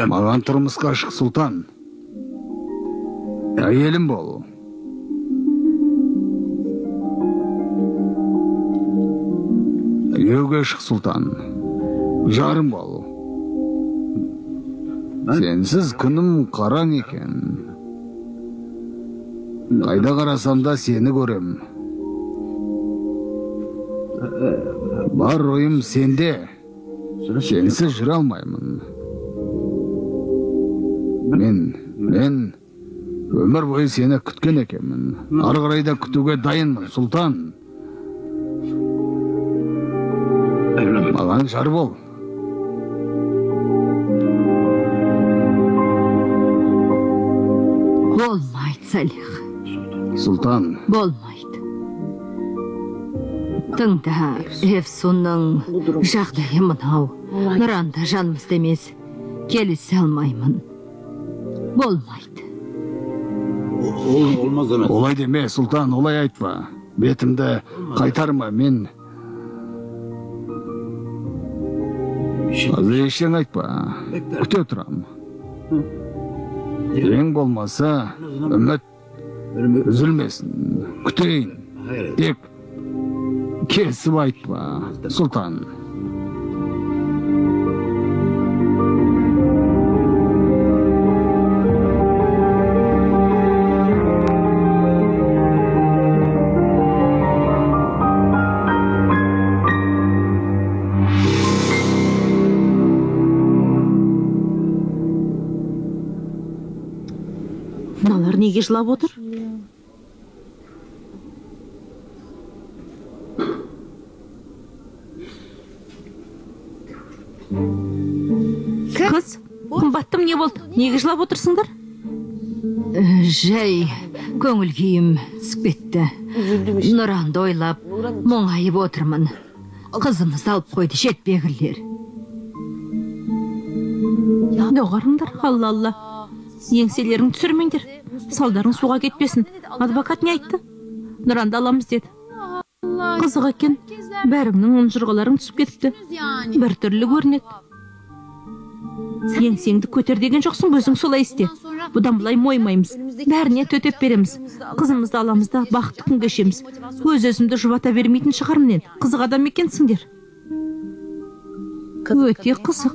Speaker 3: Маған тұрмысқа шық, сұлтан. Әйелім бол. Күйеуге шық, сұлтан. Жарым бол. Сенсіз күнім қараң екен. Қайда қарасам да сені көрем. Бар ойым сенде. Сенсіз жүре алмаймын. Мен өмір бойы сені күткен екенмін. Ары қарай да күтуге дайынмын, сұлтан. Маған жар бол.
Speaker 2: Болмайды, Салих.
Speaker 3: Сұлтан.
Speaker 2: Болмайды. Тыңда, Эфсунның жағдайы мынау. Нұранда жанымызды емес, келісе алмаймын. Болмайды.
Speaker 3: Олай деме, сұлтан, олай айтпа. Бетімді қайтарма, мен... Қазір ештен айтпа, күте тұрам. Ең болмаса, үміт үзілмесін, күтейін. Тек кесіп айтпа, сұлтан.
Speaker 6: Мыналар неге жылап отыр? Қыз, қымбаттым, не болды? Неге жылап отырсыңдар?
Speaker 2: Жай көңіл күйім түсіп кетті. Нұранды ойлап, мұңайып отырмын. Қызымызды алып қойды, жетпегірлер.
Speaker 6: Доғарыңдар, алла-алла. Еңселерің түсірмеңдер. Салдарың суға кетпесін. Адвокат не айтты? Нұранды аламыз деді. Қызық екен, бәріңнің ұнжырғаларың түсіп кетіпті. Бір түрлі көрінеді. Еңсеңді көтер деген жоқсың, өзің солай істе. Бұдан бұлай моймаймыз. Бәріне төтеп береміз. Қызымызды аламыз да бақытты күн кешеміз. Өз-өзімді жұбата бермейтін шығармын. Қызық адам екенсіңдер. Өте қызық.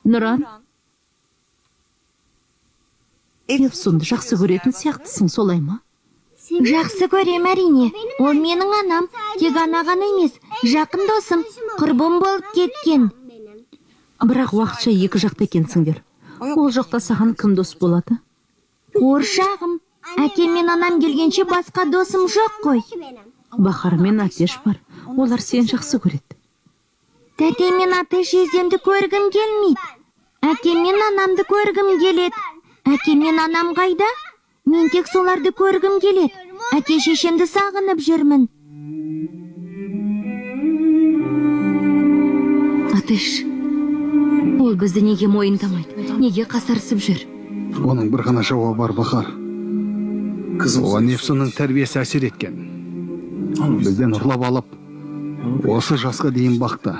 Speaker 6: Нұран, Эфсунды жақсы көретін сияқтысың, солай ма?
Speaker 5: Жақсы көрем, әрине. Ол менің анам, тек ана ғана емес, жақын досым, құрбым болып кеткен.
Speaker 6: Бірақ уақытша екі жақта екенсіңдер. Ол жақта саған кім дос болады?
Speaker 5: Оршағым, әкем мен анам келгенше басқа досым жоқ қой.
Speaker 6: Бахар мен Атеш бар, олар сен жақсы көреді.
Speaker 5: Тәте мен Атеш жездемді көргім келмейді. Әкем мен анамды көргім келеді. Әкем мен анам қайда? Мен тек соларды көргім келеді. Әке шешемді сағынып жүрмін.
Speaker 2: Атеш, ол бізді неге мойындамайды, неге қасарысып жүр?
Speaker 3: Оның бір ғана жауабы бар, Бахар. Оған Эфсунның тәрбиесі әсер еткен. Бізден ұрлап алып, осы жасқа дейін бақты.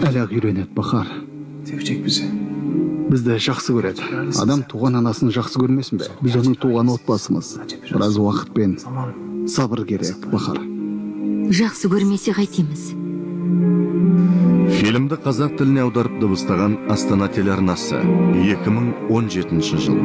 Speaker 3: Әлі үйренеді, Бахар. Бізді жақсы көреді. Адам туған анасын жақсы көрмесін бе? Біз оның туған отбасымыз. Біраз уақыт пен сабыр керек, Бахар.
Speaker 2: Жақсы көрмесе қайтеміз?
Speaker 4: Фильмді қазақ тіліне аударып дыбыстаған Астана телеарнасы 2017 жыл.